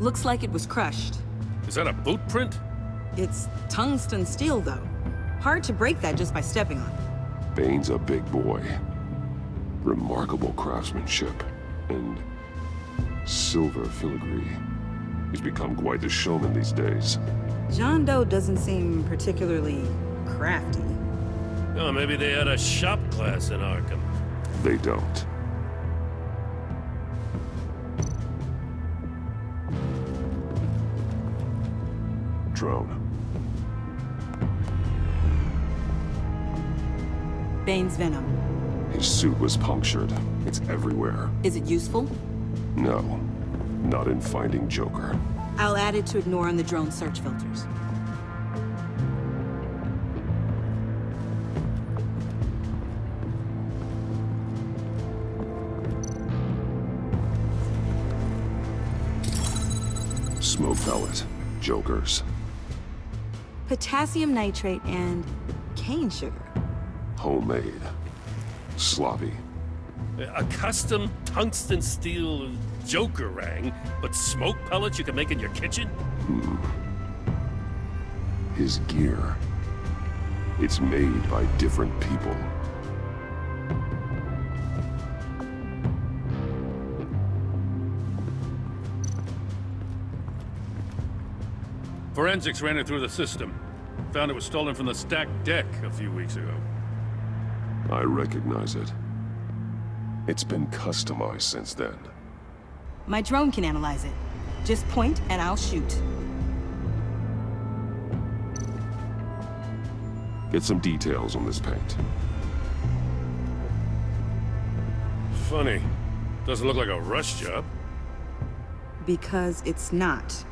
Looks like it was crushed. Is that a boot print? It's tungsten steel, though. Hard to break that just by stepping on it. Bane's a big boy. Remarkable craftsmanship. And silver filigree. He's become quite the showman these days. John Doe doesn't seem particularly crafty. Oh, maybe they had a shop class in Arkham. They don't. Drone. Bane's venom. His suit was punctured. It's everywhere. Is it useful? No. Not in finding Joker. I'll add it to ignore on the drone search filters. Smoke pellet. Jokers. Potassium nitrate and cane sugar. Homemade. Sloppy. A custom tungsten steel Jokerang, but smoke pellets you can make in your kitchen? His gear. It's made by different people. Forensics ran it through the system. Found it was stolen from the stacked deck a few weeks ago. I recognize it. It's been customized since then. My drone can analyze it. Just point and I'll shoot. Get some details on this paint. Funny. Doesn't look like a rush job. Because it's not.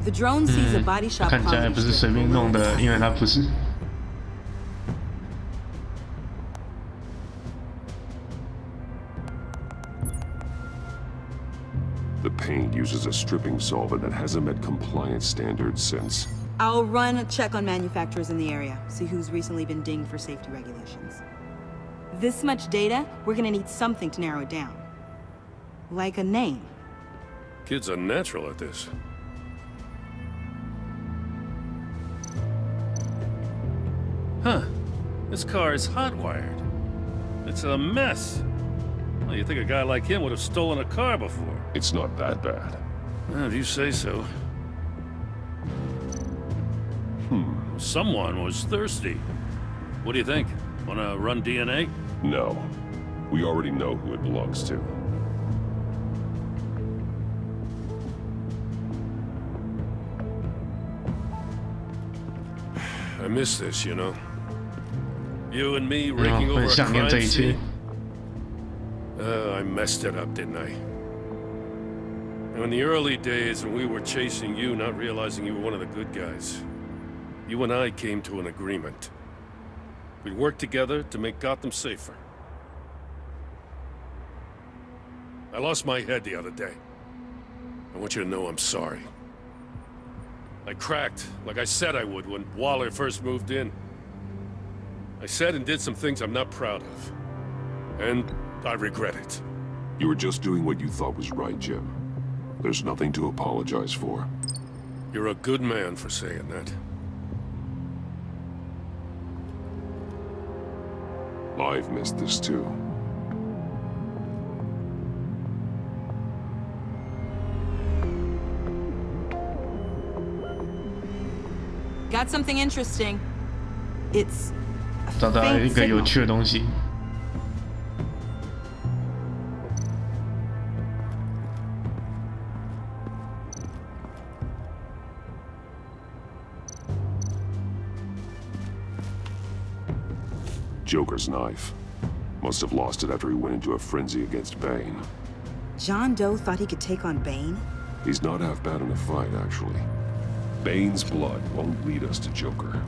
The drone sees a body shop 看起来不是随便弄的，因为它不是。The paint uses a stripping solvent that hasn't met compliance standards since. I'll run a check on manufacturers in the area, see who's recently been dinged for safety regulations. This much data, we're gonna need something to narrow it down. Like a name. Kid's a natural at this. Huh. This car is hotwired. It's a mess. Well, you'd think a guy like him would have stolen a car before. It's not that bad. Well, if you say so. Someone was thirsty. What do you think? Wanna run DNA? No. We already know who it belongs to. I miss this, you know. You and me raking over a crime scene. I messed it up, didn't I? Now, in the early days when we were chasing you, not realizing you were one of the good guys, you and I came to an agreement. We'd work together to make Gotham safer. I lost my head the other day. I want you to know I'm sorry. I cracked, like I said I would when Waller first moved in. I said and did some things I'm not proud of. And I regret it. You were just doing what you thought was right, Jim. There's nothing to apologize for. You're a good man for saying that. I've missed this too. Got something interesting. It's 找到一个有趣的东西。Joker's knife. Must have lost it after he went into a frenzy against Bane. John Doe thought he could take on Bane? He's not half bad in a fight, actually. Bane's blood won't lead us to Joker.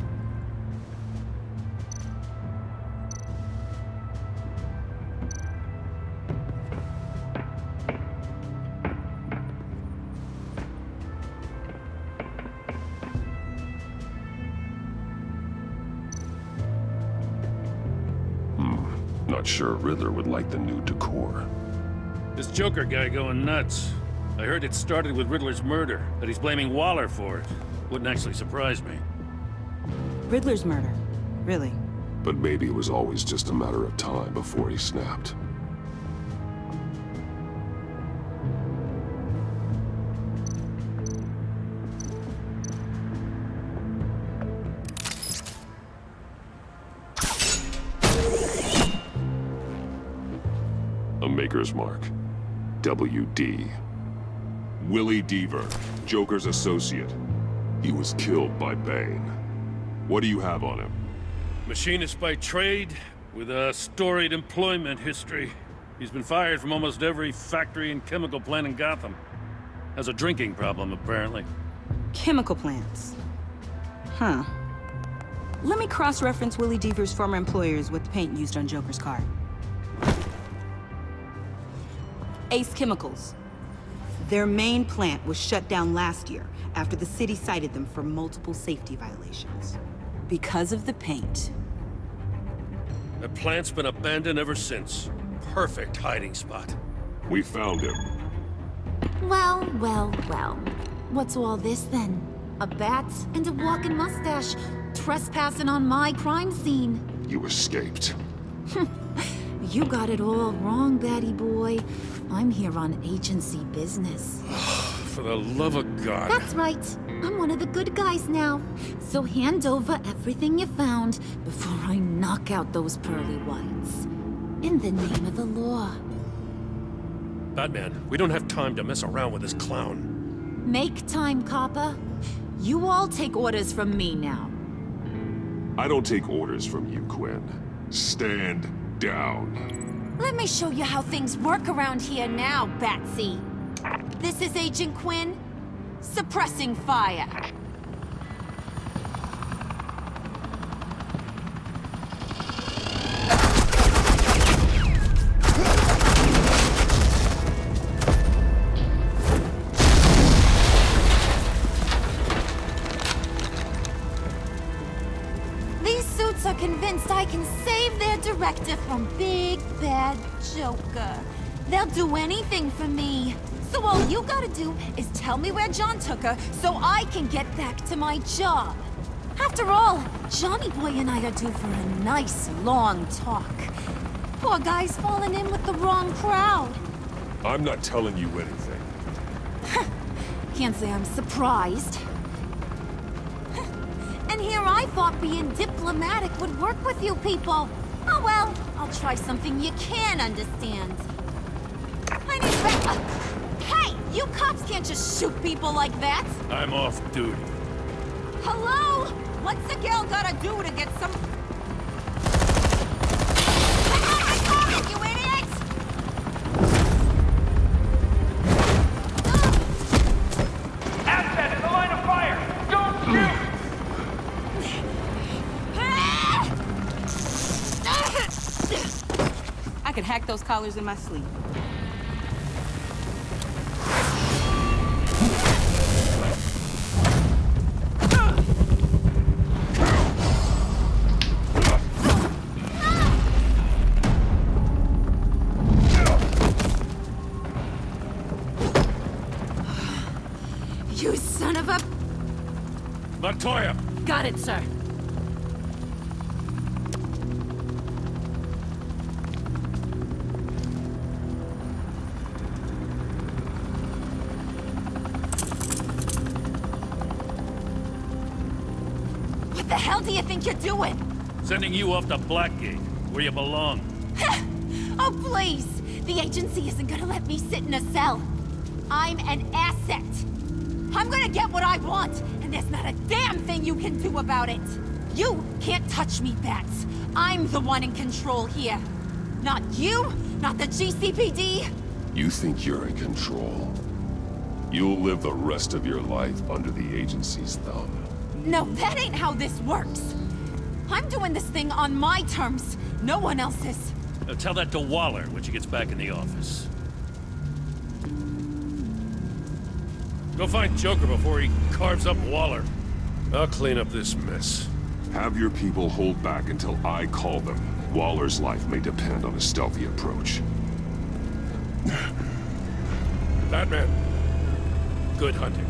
Not sure Riddler would like the new decor. This Joker guy going nuts. I heard it started with Riddler's murder, but he's blaming Waller for it. Wouldn't actually surprise me. Riddler's murder? Really? But maybe it was always just a matter of time before he snapped. A Maker's Mark. WD. Willie Deaver, Joker's associate. He was killed by Bane. What do you have on him? Machinist by trade, with a storied employment history. He's been fired from almost every factory and chemical plant in Gotham. Has a drinking problem, apparently. Chemical plants. Huh. Let me cross-reference Willie Deaver's former employers with the paint used on Joker's car. Ace Chemicals. Their main plant was shut down last year after the city cited them for multiple safety violations. Because of the paint. The plant's been abandoned ever since. Perfect hiding spot. We found him. Well, well, well. What's all this then? A bat and a walking mustache trespassing on my crime scene. You escaped. You got it all wrong, Batty boy. I'm here on agency business. For the love of God. That's right. I'm one of the good guys now. So hand over everything you found before I knock out those pearly whites. In the name of the law. Batman, we don't have time to mess around with this clown. Make time, copper. You all take orders from me now. I don't take orders from you, Quinn. Stand down. Let me show you how things work around here now, Batsy. This is Agent Quinn, suppressing fire. These suits are convinced I can save their director from Big Bad Joker. They'll do anything for me. So all you gotta do is tell me where John took her so I can get back to my job. After all, Johnny Boy and I are due for a nice long talk. Poor guy's fallen in with the wrong crowd. I'm not telling you anything. Can't say I'm surprised. And here I thought being diplomatic would work with you people. Oh well, I'll try something you can understand. I need Hey! You cops can't just shoot people like that! I'm off duty. Hello? What's a girl gotta do to get some... You idiot! Asset in the line of fire! Don't shoot! I could hack those collars in my sleep. You son of a... Montoya! Got it, sir. What the hell do you think you're doing? Sending you off to Blackgate, where you belong. Oh, please! The agency isn't gonna let me sit in a cell. I'm an asset. I'm gonna get what I want, and there's not a damn thing you can do about it. You can't touch me, Bats. I'm the one in control here. Not you, not the GCPD. You think you're in control? You'll live the rest of your life under the agency's thumb. No, that ain't how this works. I'm doing this thing on my terms, no one else's. Tell that to Waller when she gets back in the office. Go find Joker before he carves up Waller. I'll clean up this mess. Have your people hold back until I call them. Waller's life may depend on a stealthy approach. Batman, good hunting.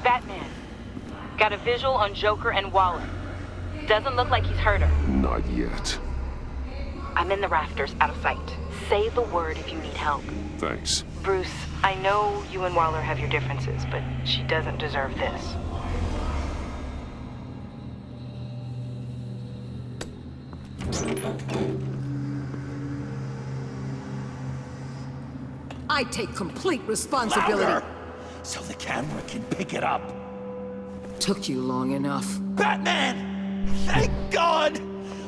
Batman, got a visual on Joker and Waller. Doesn't look like he's hurt her. Not yet. I'm in the rafters, out of sight. Say the word if you need help. Thanks. Bruce, I know you and Waller have your differences, but she doesn't deserve this. I take complete responsibility. Louder! So the camera can pick it up. Took you long enough. Batman! Thank God!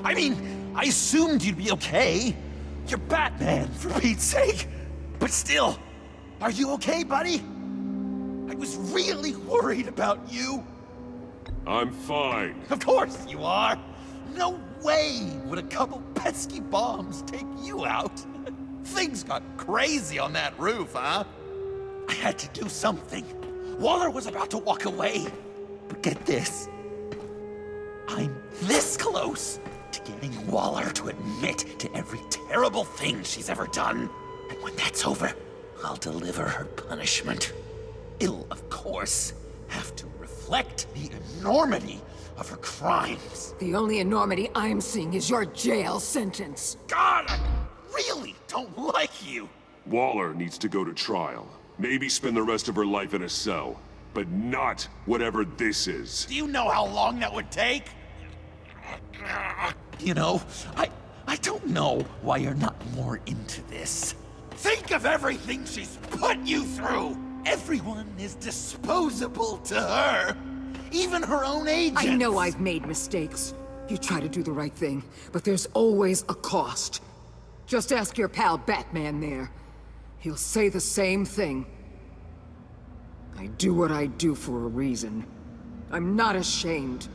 I mean, I assumed you'd be okay. You're Batman, for Pete's sake. But still, are you okay, buddy? I was really worried about you. I'm fine. Of course you are. No way would a couple pesky bombs take you out. Things got crazy on that roof, huh? I had to do something. Waller was about to walk away. But get this. I'm this close to getting Waller to admit to every terrible thing she's ever done. And when that's over, I'll deliver her punishment. It'll, of course, have to reflect the enormity of her crimes. The only enormity I'm seeing is your jail sentence. God, I really don't like you. Waller needs to go to trial. Maybe spend the rest of her life in a cell. But not whatever this is. Do you know how long that would take? You know, I don't know why you're not more into this. Think of everything she's put you through! Everyone is disposable to her. Even her own agents. I know I've made mistakes. You try to do the right thing, but there's always a cost. Just ask your pal Batman there. He'll say the same thing. I do what I do for a reason. I'm not ashamed.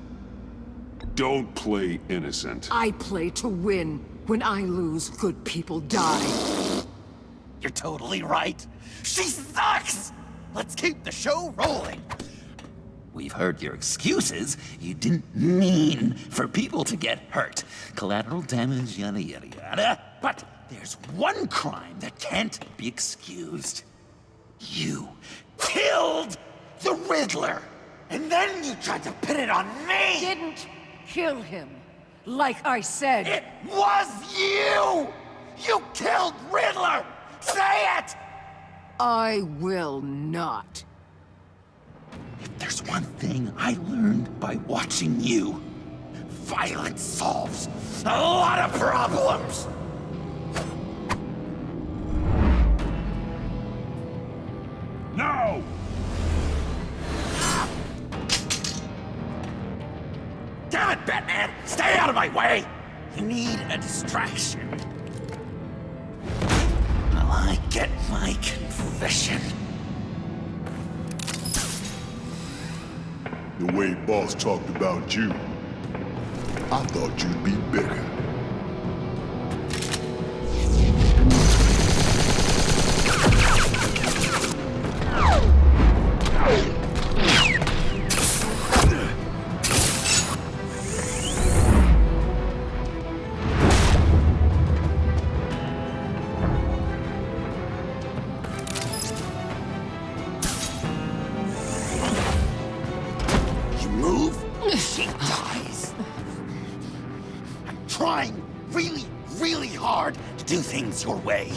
Don't play innocent. I play to win. When I lose, good people die. You're totally right. She sucks! Let's keep the show rolling. We've heard your excuses. You didn't mean for people to get hurt. Collateral damage, yada yada yada. But there's one crime that can't be excused. You killed the Riddler! And then you tried to pin it on me! Didn't kill him, like I said. It was you! You killed Riddler! Say it! I will not. If there's one thing I learned by watching you, violence solves a lot of problems! No! Damn it, Batman! Stay out of my way! You need a distraction. While I get my confession. The way Boss talked about you, I thought you'd be bigger. She dies. I'm trying really hard to do things your way.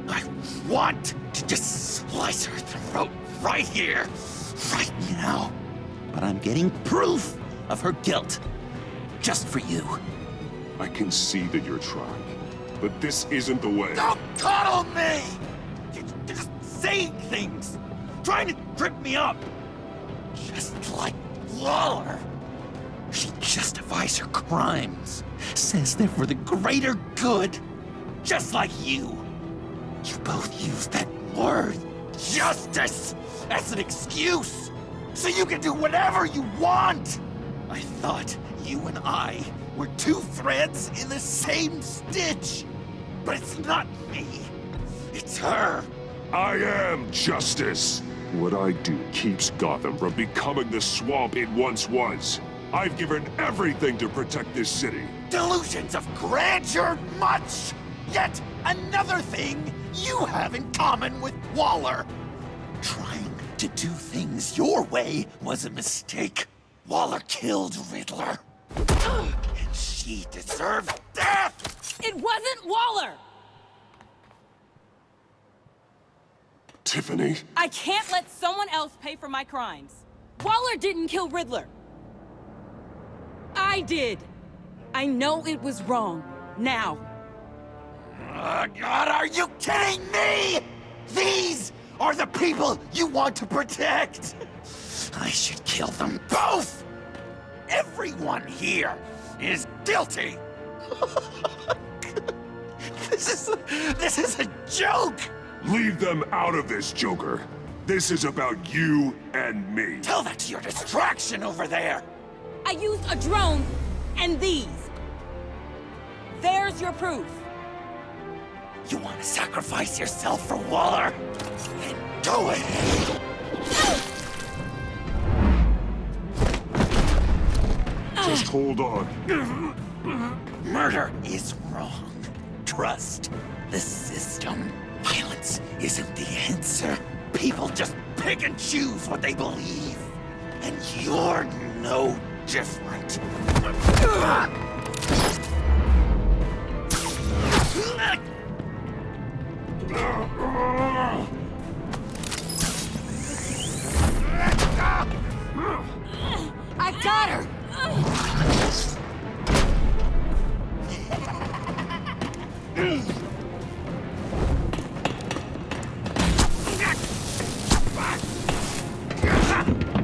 I want to just slice her throat right here, right now. But I'm getting proof of her guilt, just for you. I can see that you're trying, but this isn't the way. Don't coddle me! You're just saying things, trying to trip me up. Just like Waller. She justifies her crimes, says they're for the greater good, just like you. You both use that word, justice, as an excuse, so you can do whatever you want. I thought you and I were two threads in the same stitch, but it's not me, it's her. I am justice. What I do keeps Gotham from becoming the swamp it once was. I've given everything to protect this city. Delusions of grandeur much! Yet another thing you have in common with Waller. Trying to do things your way was a mistake. Waller killed Riddler. And she deserved death! It wasn't Waller! Tiffany? I can't let someone else pay for my crimes. Waller didn't kill Riddler. I did. I know it was wrong. Now. God, are you kidding me? These are the people you want to protect. I should kill them both. Everyone here is guilty. This is a joke. Leave them out of this, Joker. This is about you and me. Tell that to your distraction over there. I used a drone and these. There's your proof. You want to sacrifice yourself for Waller? Then go ahead. Just hold on. Murder is wrong. Trust the system. Violence isn't the answer. People just pick and choose what they believe. And you're no different. I got her!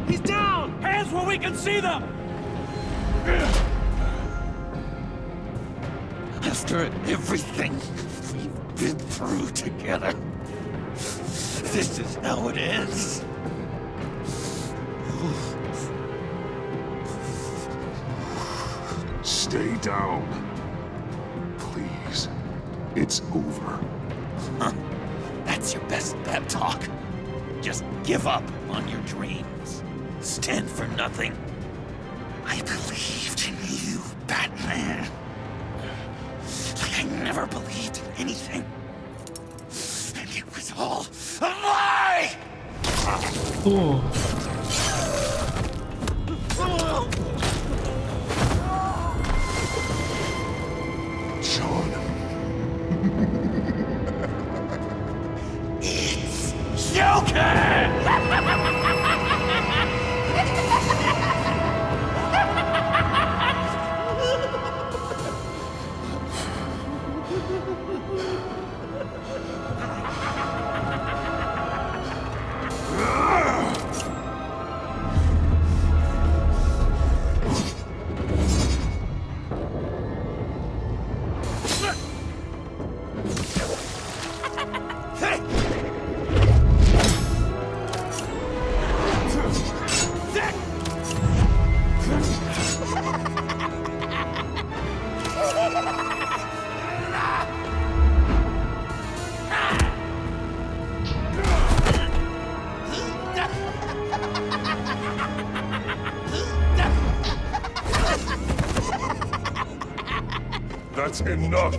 He's down! Hands where we can see them! After everything we've been through together, this is how it ends. Stay down. Please. It's over. Huh. That's your best pep talk. Just give up on your dreams. Stand for nothing. I believed in you, Batman. Like I I never believed anything. And it was all a lie! Oh. John. It's Joker! That's enough!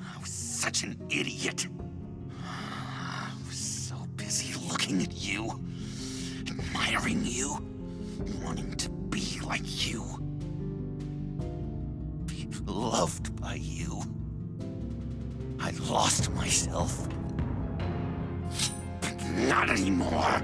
I was such an idiot. I was so busy looking at you, admiring you, wanting to be like you, be loved by you. I lost myself. But not anymore.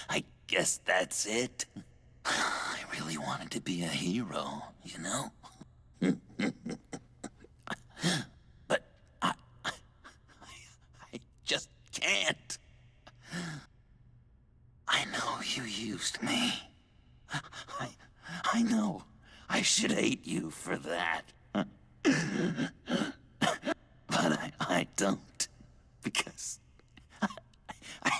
I guess that's it. I really wanted to be a hero, you know? But I just can't. I know you used me. I know I should hate you for that. But I don't, because I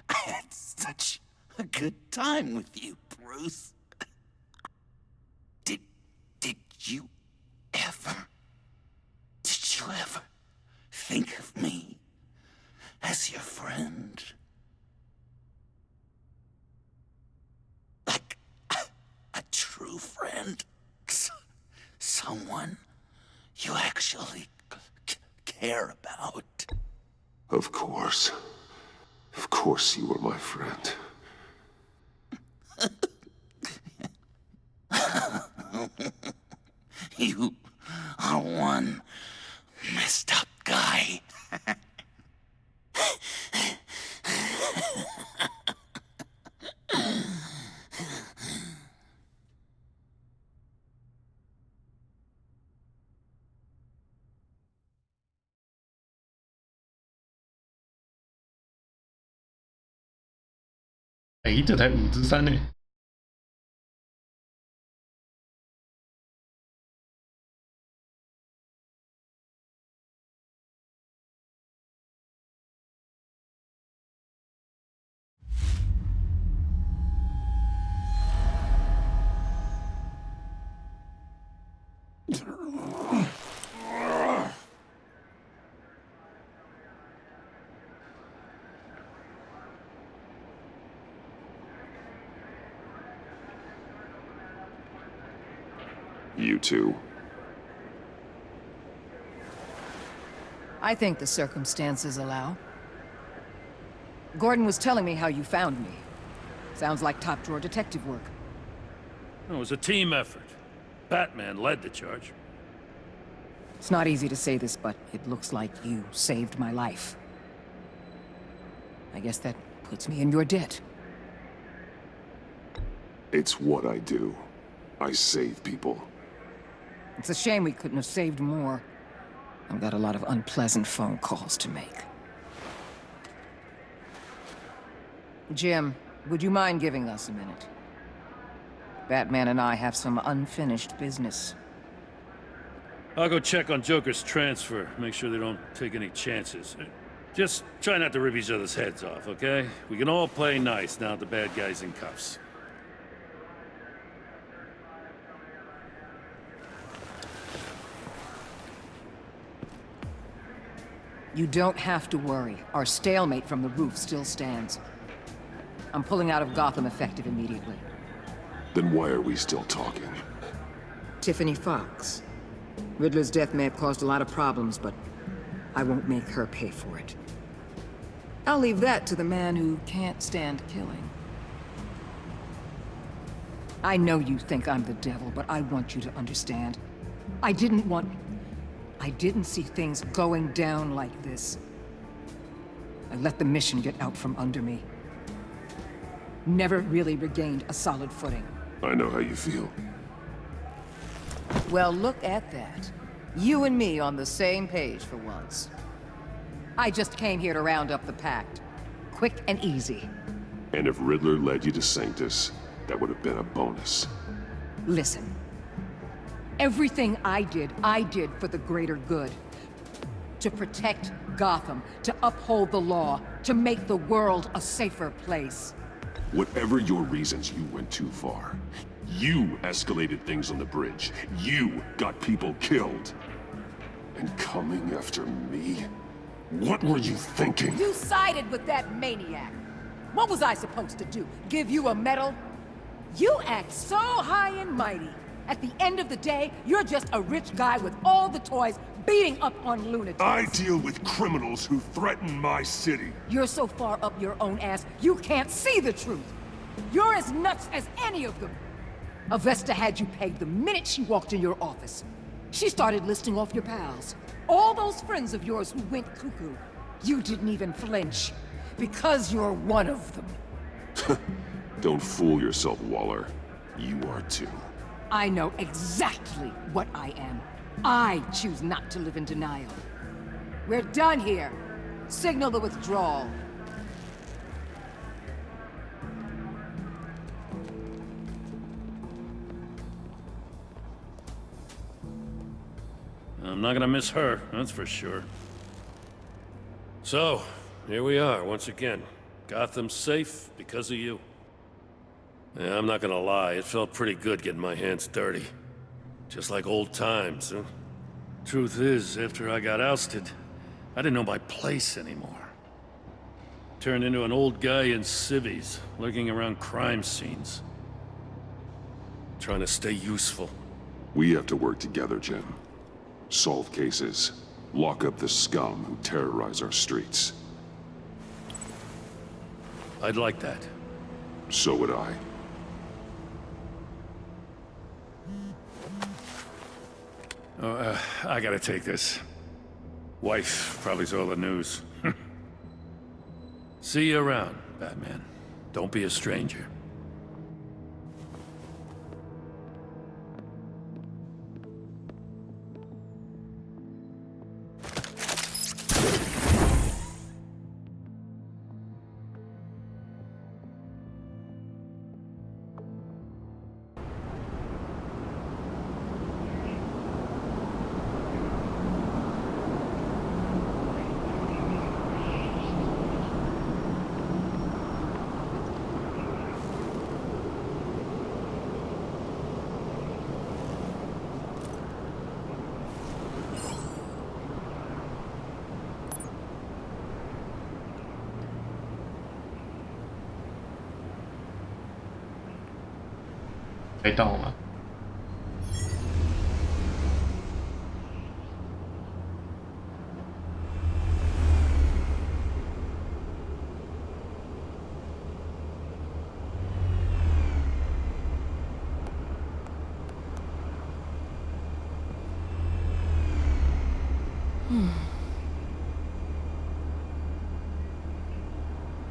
had such a good time with you, Bruce. Did you ever think of me as your friend? Like a true friend? Someone actually care about. Of course. Of course you were my friend. You are one messed up guy.哎，这才5-3呢。You two. I think the circumstances allow. Gordon was telling me how you found me. Sounds like top-drawer detective work. It was a team effort. Batman led the charge. It's not easy to say this, but it looks like you saved my life. I guess that puts me in your debt. It's what I do. I save people. It's a shame we couldn't have saved more. I've got a lot of unpleasant phone calls to make. Jim, would you mind giving us a minute? Batman and I have some unfinished business. I'll go check on Joker's transfer, make sure they don't take any chances. Just try not to rip each other's heads off, okay? We can all play nice now that the bad guy's in cuffs. You don't have to worry. Our stalemate from the roof still stands. I'm pulling out of Gotham effective immediately. Then why are we still talking? Tiffany Fox. Riddler's death may have caused a lot of problems, but I won't make her pay for it. I'll leave that to the man who can't stand killing. I know you think I'm the devil, but I want you to understand. I didn't see things going down like this. I let the mission get out from under me. Never really regained a solid footing. I know how you feel. Well, look at that. You and me on the same page for once. I just came here to round up the pact. Quick and easy. And if Riddler led you to Sanctus, that would have been a bonus. Listen. Everything I did for the greater good. To protect Gotham, to uphold the law, to make the world a safer place. Whatever your reasons, you went too far. You escalated things on the bridge. You got people killed. And coming after me? What were you thinking? You sided with that maniac. What was I supposed to do? Give you a medal? You act so high and mighty. At the end of the day, you're just a rich guy with all the toys beating up on lunatics. I deal with criminals who threaten my city. You're so far up your own ass, you can't see the truth. You're as nuts as any of them. Avesta had you pegged the minute she walked in your office. She started listing off your pals. All those friends of yours who went cuckoo. You didn't even flinch. Because you're one of them. Don't fool yourself, Waller. You are too. I know exactly what I am. I choose not to live in denial. We're done here. Signal the withdrawal. I'm not gonna miss her, that's for sure. So, here we are, once again. Gotham's safe because of you. Yeah, I'm not gonna lie, it felt pretty good getting my hands dirty. Just like old times, huh? Truth is, after I got ousted, I didn't know my place anymore. Turned into an old guy in civvies, lurking around crime scenes. Trying to stay useful. We have to work together, Jim. Solve cases. Lock up the scum who terrorize our streets. I'd like that. So would I. I gotta take this. Wife probably saw the news. See you around, Batman. Don't be a stranger.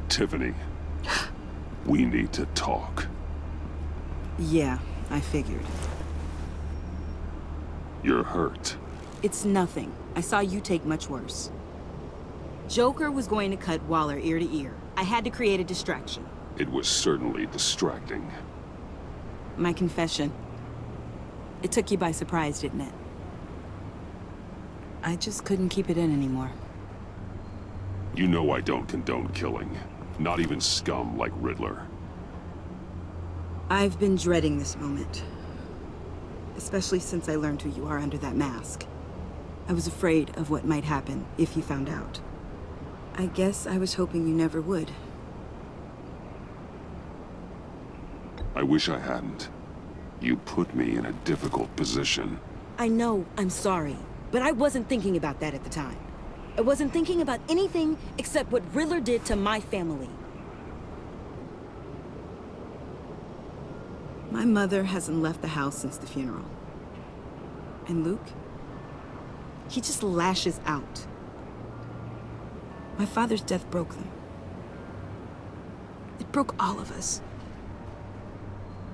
Tiffany, we need to talk. Yeah, I figured. You're hurt. It's nothing. I saw you take much worse. Joker was going to cut Waller ear to ear. I had to create a distraction. It was certainly distracting. My confession. It took you by surprise, didn't it? I just couldn't keep it in anymore. You know I don't condone killing. Not even scum like Riddler. I've been dreading this moment. Especially since I learned who you are under that mask. I was afraid of what might happen if you found out. I guess I was hoping you never would. I wish I hadn't. You put me in a difficult position. I know, I'm sorry. But I wasn't thinking about that at the time. I wasn't thinking about anything except what Riddler did to my family. My mother hasn't left the house since the funeral. And Luke? He just lashes out. My father's death broke them. It broke all of us.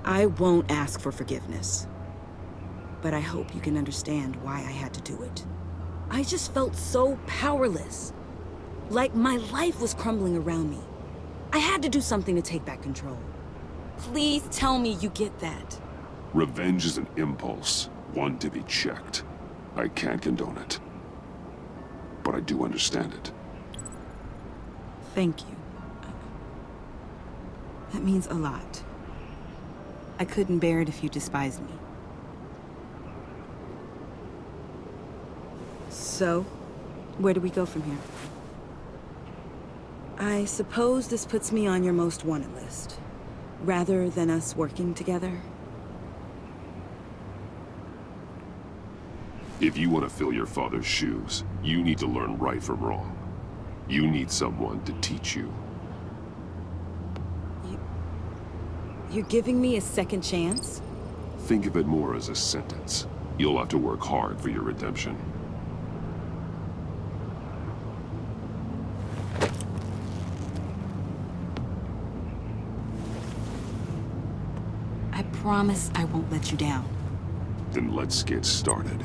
I won't ask for forgiveness. But I hope you can understand why I had to do it. I just felt so powerless. Like my life was crumbling around me. I had to do something to take back control. Please tell me you get that. Revenge is an impulse, one to be checked. I can't condone it. But I do understand it. Thank you. That means a lot. I couldn't bear it if you despised me. So, where do we go from here? I suppose this puts me on your most wanted list, rather than us working together. If you want to fill your father's shoes, you need to learn right from wrong. You need someone to teach you. You're giving me a second chance? Think of it more as a sentence. You'll have to work hard for your redemption. I promise I won't let you down. Then let's get started.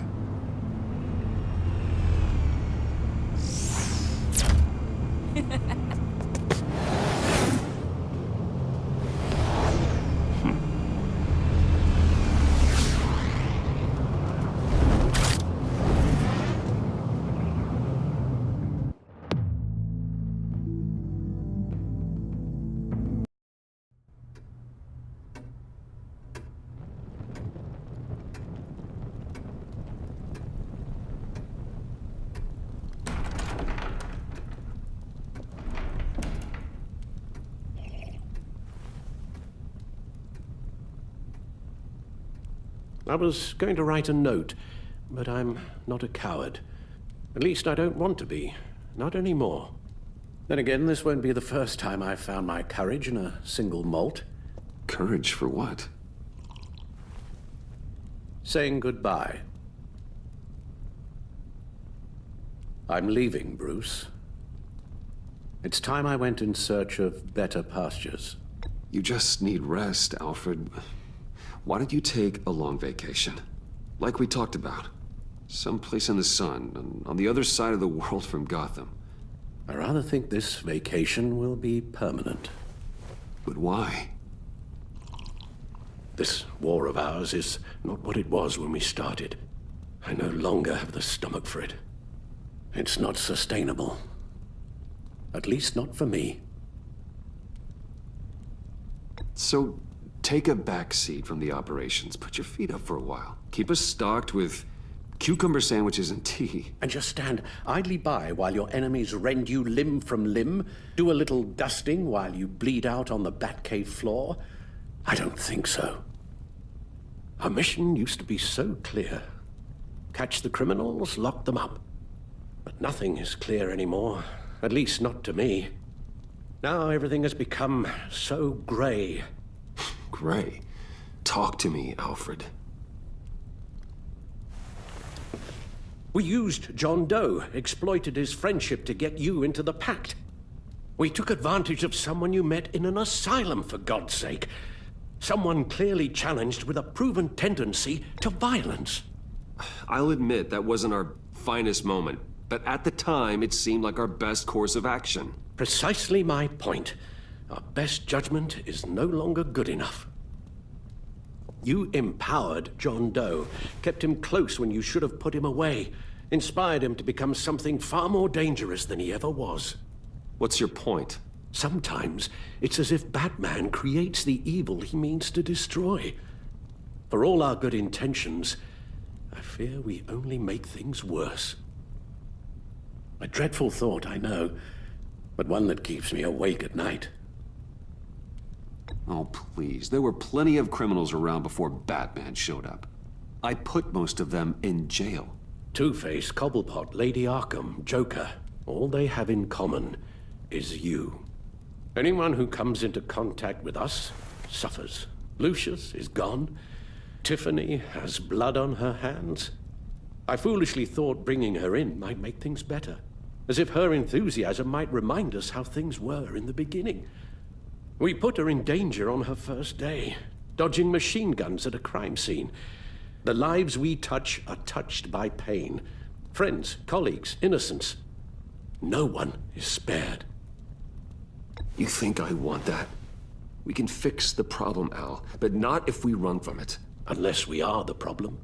I was going to write a note, but I'm not a coward. At least I don't want to be. Not anymore. Then again, this won't be the first time I've found my courage in a single malt. Courage for what? Saying goodbye. I'm leaving, Bruce. It's time I went in search of better pastures. You just need rest, Alfred. Why don't you take a long vacation? Like we talked about. Someplace in the sun, on the other side of the world from Gotham. I rather think this vacation will be permanent. But why? This war of ours is not what it was when we started. I no longer have the stomach for it. It's not sustainable. At least not for me. So, take a back seat from the operations. Put your feet up for a while. Keep us stocked with cucumber sandwiches and tea. And just stand idly by while your enemies rend you limb from limb? Do a little dusting while you bleed out on the Batcave floor? I don't think so. Our mission used to be so clear. Catch the criminals, lock them up. But nothing is clear anymore. At least not to me. Now everything has become so gray. Gray? Talk to me, Alfred. We used John Doe, exploited his friendship to get you into the pact. We took advantage of someone you met in an asylum, for God's sake. Someone clearly challenged with a proven tendency to violence. I'll admit that wasn't our finest moment, but at the time it seemed like our best course of action. Precisely my point. Our best judgment is no longer good enough. You empowered John Doe, kept him close when you should have put him away, inspired him to become something far more dangerous than he ever was. What's your point? Sometimes it's as if Batman creates the evil he means to destroy. For all our good intentions, I fear we only make things worse. A dreadful thought, I know, but one that keeps me awake at night. Oh, please. There were plenty of criminals around before Batman showed up. I put most of them in jail. Two-Face, Cobblepot, Lady Arkham, Joker, all they have in common is you. Anyone who comes into contact with us suffers. Lucius is gone. Tiffany has blood on her hands. I foolishly thought bringing her in might make things better, as if her enthusiasm might remind us how things were in the beginning. We put her in danger on her first day, dodging machine guns at a crime scene. The lives we touch are touched by pain. Friends, colleagues, innocents. No one is spared. You think I want that? We can fix the problem, Al, but not if we run from it. Unless we are the problem.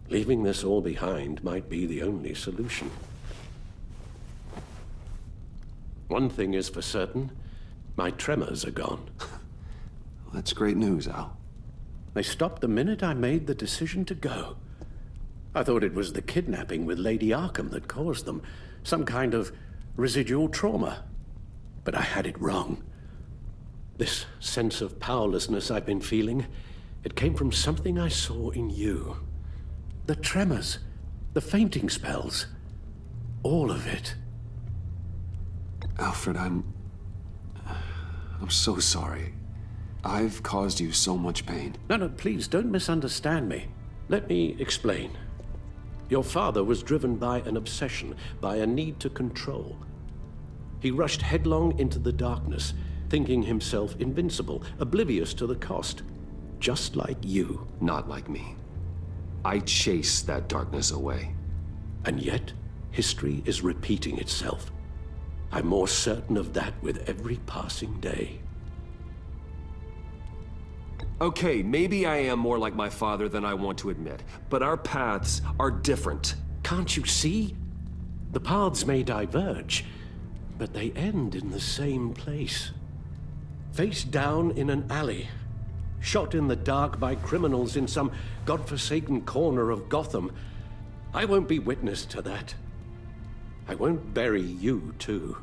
Leaving this all behind might be the only solution. One thing is for certain, my tremors are gone. That's great news, Al. They stopped the minute I made the decision to go. I thought it was the kidnapping with Lady Arkham that caused them, some kind of residual trauma. But I had it wrong. This sense of powerlessness I've been feeling, it came from something I saw in you. The tremors, the fainting spells, all of it. Alfred, I'm so sorry. I've caused you so much pain. No, please, don't misunderstand me. Let me explain. Your father was driven by an obsession, by a need to control. He rushed headlong into the darkness, thinking himself invincible, oblivious to the cost. Just like you. Not like me. I chased that darkness away. And yet, history is repeating itself. I'm more certain of that with every passing day. Okay, maybe I am more like my father than I want to admit, but our paths are different. Can't you see? The paths may diverge, but they end in the same place. Face down in an alley, shot in the dark by criminals in some godforsaken corner of Gotham. I won't be witness to that. I won't bury you, too.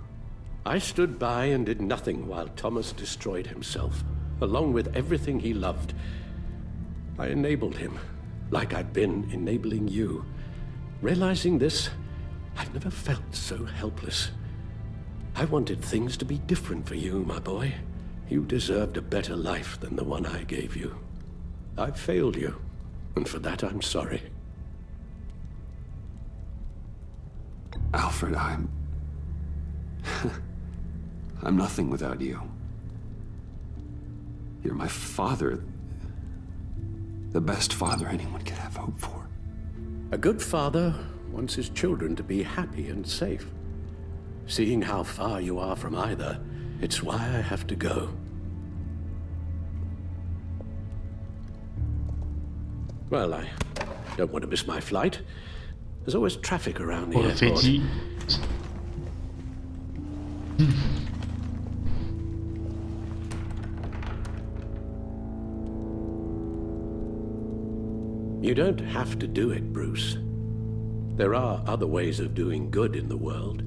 I stood by and did nothing while Thomas destroyed himself, along with everything he loved. I enabled him, like I'd been enabling you. Realizing this, I've never felt so helpless. I wanted things to be different for you, my boy. You deserved a better life than the one I gave you. I failed you, and for that I'm sorry. Alfred, I'm nothing without you. You're my father. The best father anyone could have hope for. A good father wants his children to be happy and safe. Seeing how far you are from either, it's why I have to go. Well, I don't want to miss my flight. There's always traffic around the airport. You don't have to do it, Bruce. There are other ways of doing good in the world.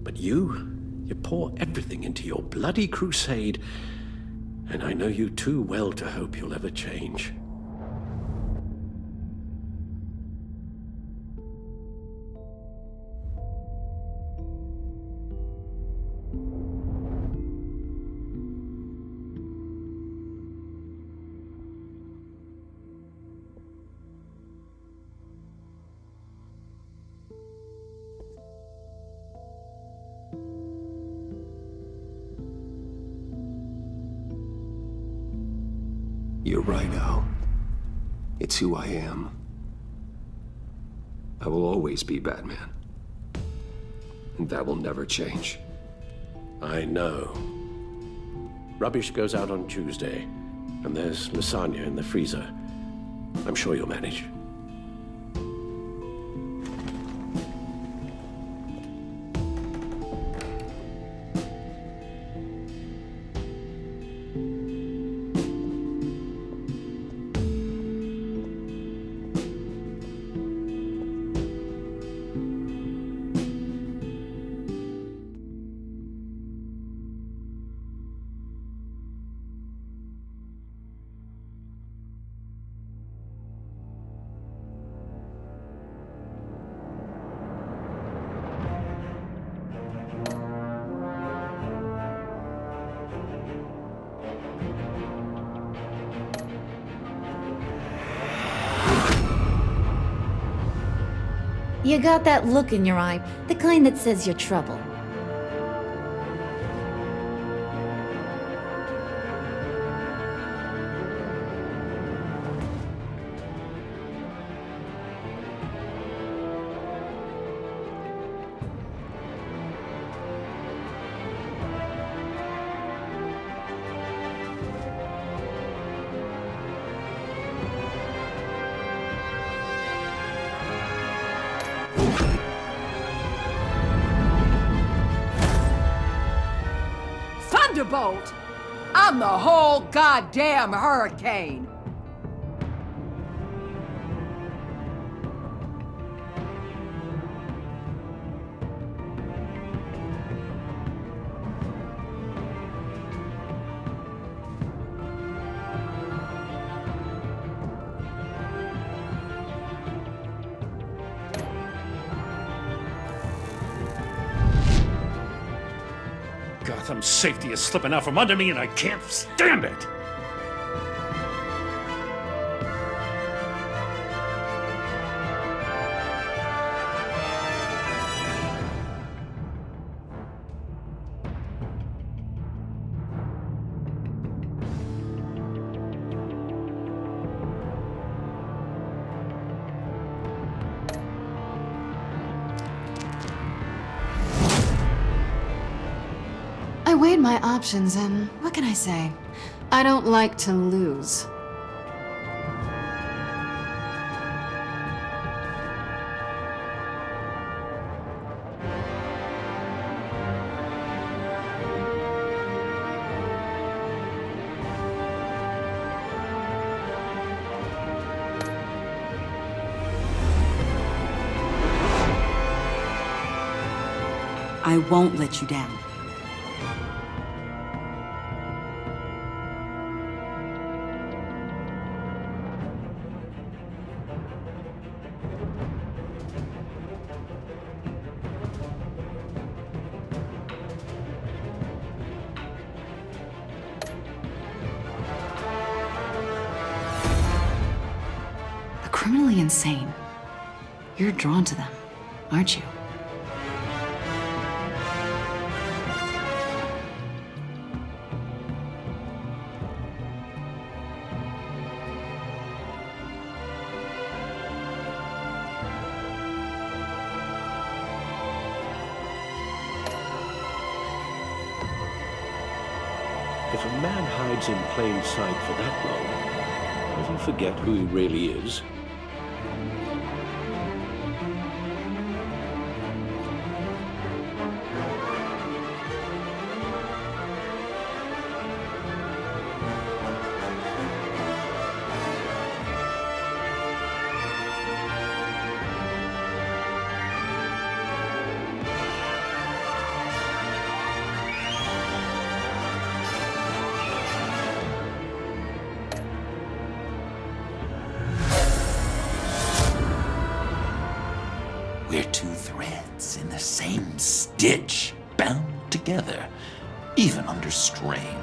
But you pour everything into your bloody crusade, and I know you too well to hope you'll ever change. You're right, Al. It's who I am. I will always be Batman. And that will never change. I know. Rubbish goes out on Tuesday, and there's lasagna in the freezer. I'm sure you'll manage. You got that look in your eye, the kind that says you're trouble. Thunderbolt! I'm the whole goddamn hurricane! Gotham's safety is slipping out from under me, and I can't stand it! I weighed my options, and what can I say? I don't like to lose. I won't let you down. criminally insane. You're drawn to them, aren't you? If a man hides in plain sight for that long, does he forget who he really is? We're two threads in the same stitch, bound together, even under strain.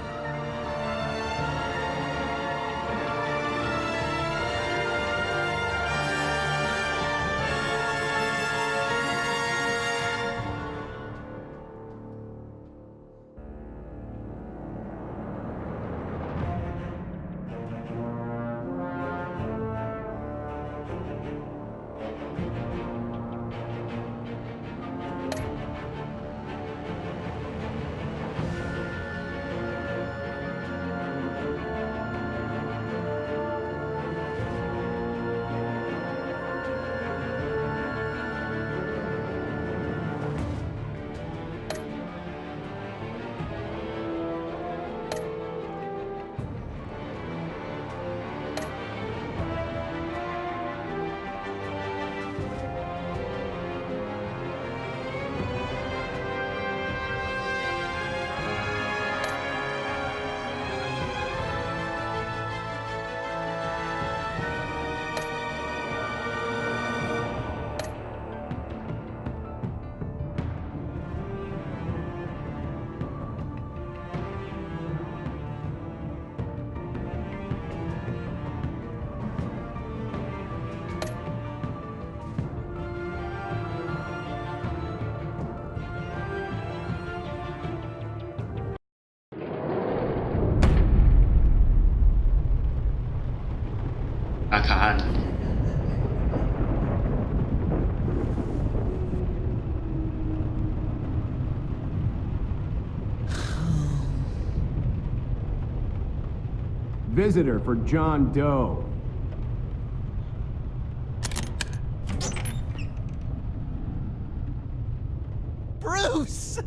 Visitor for John Doe. Bruce!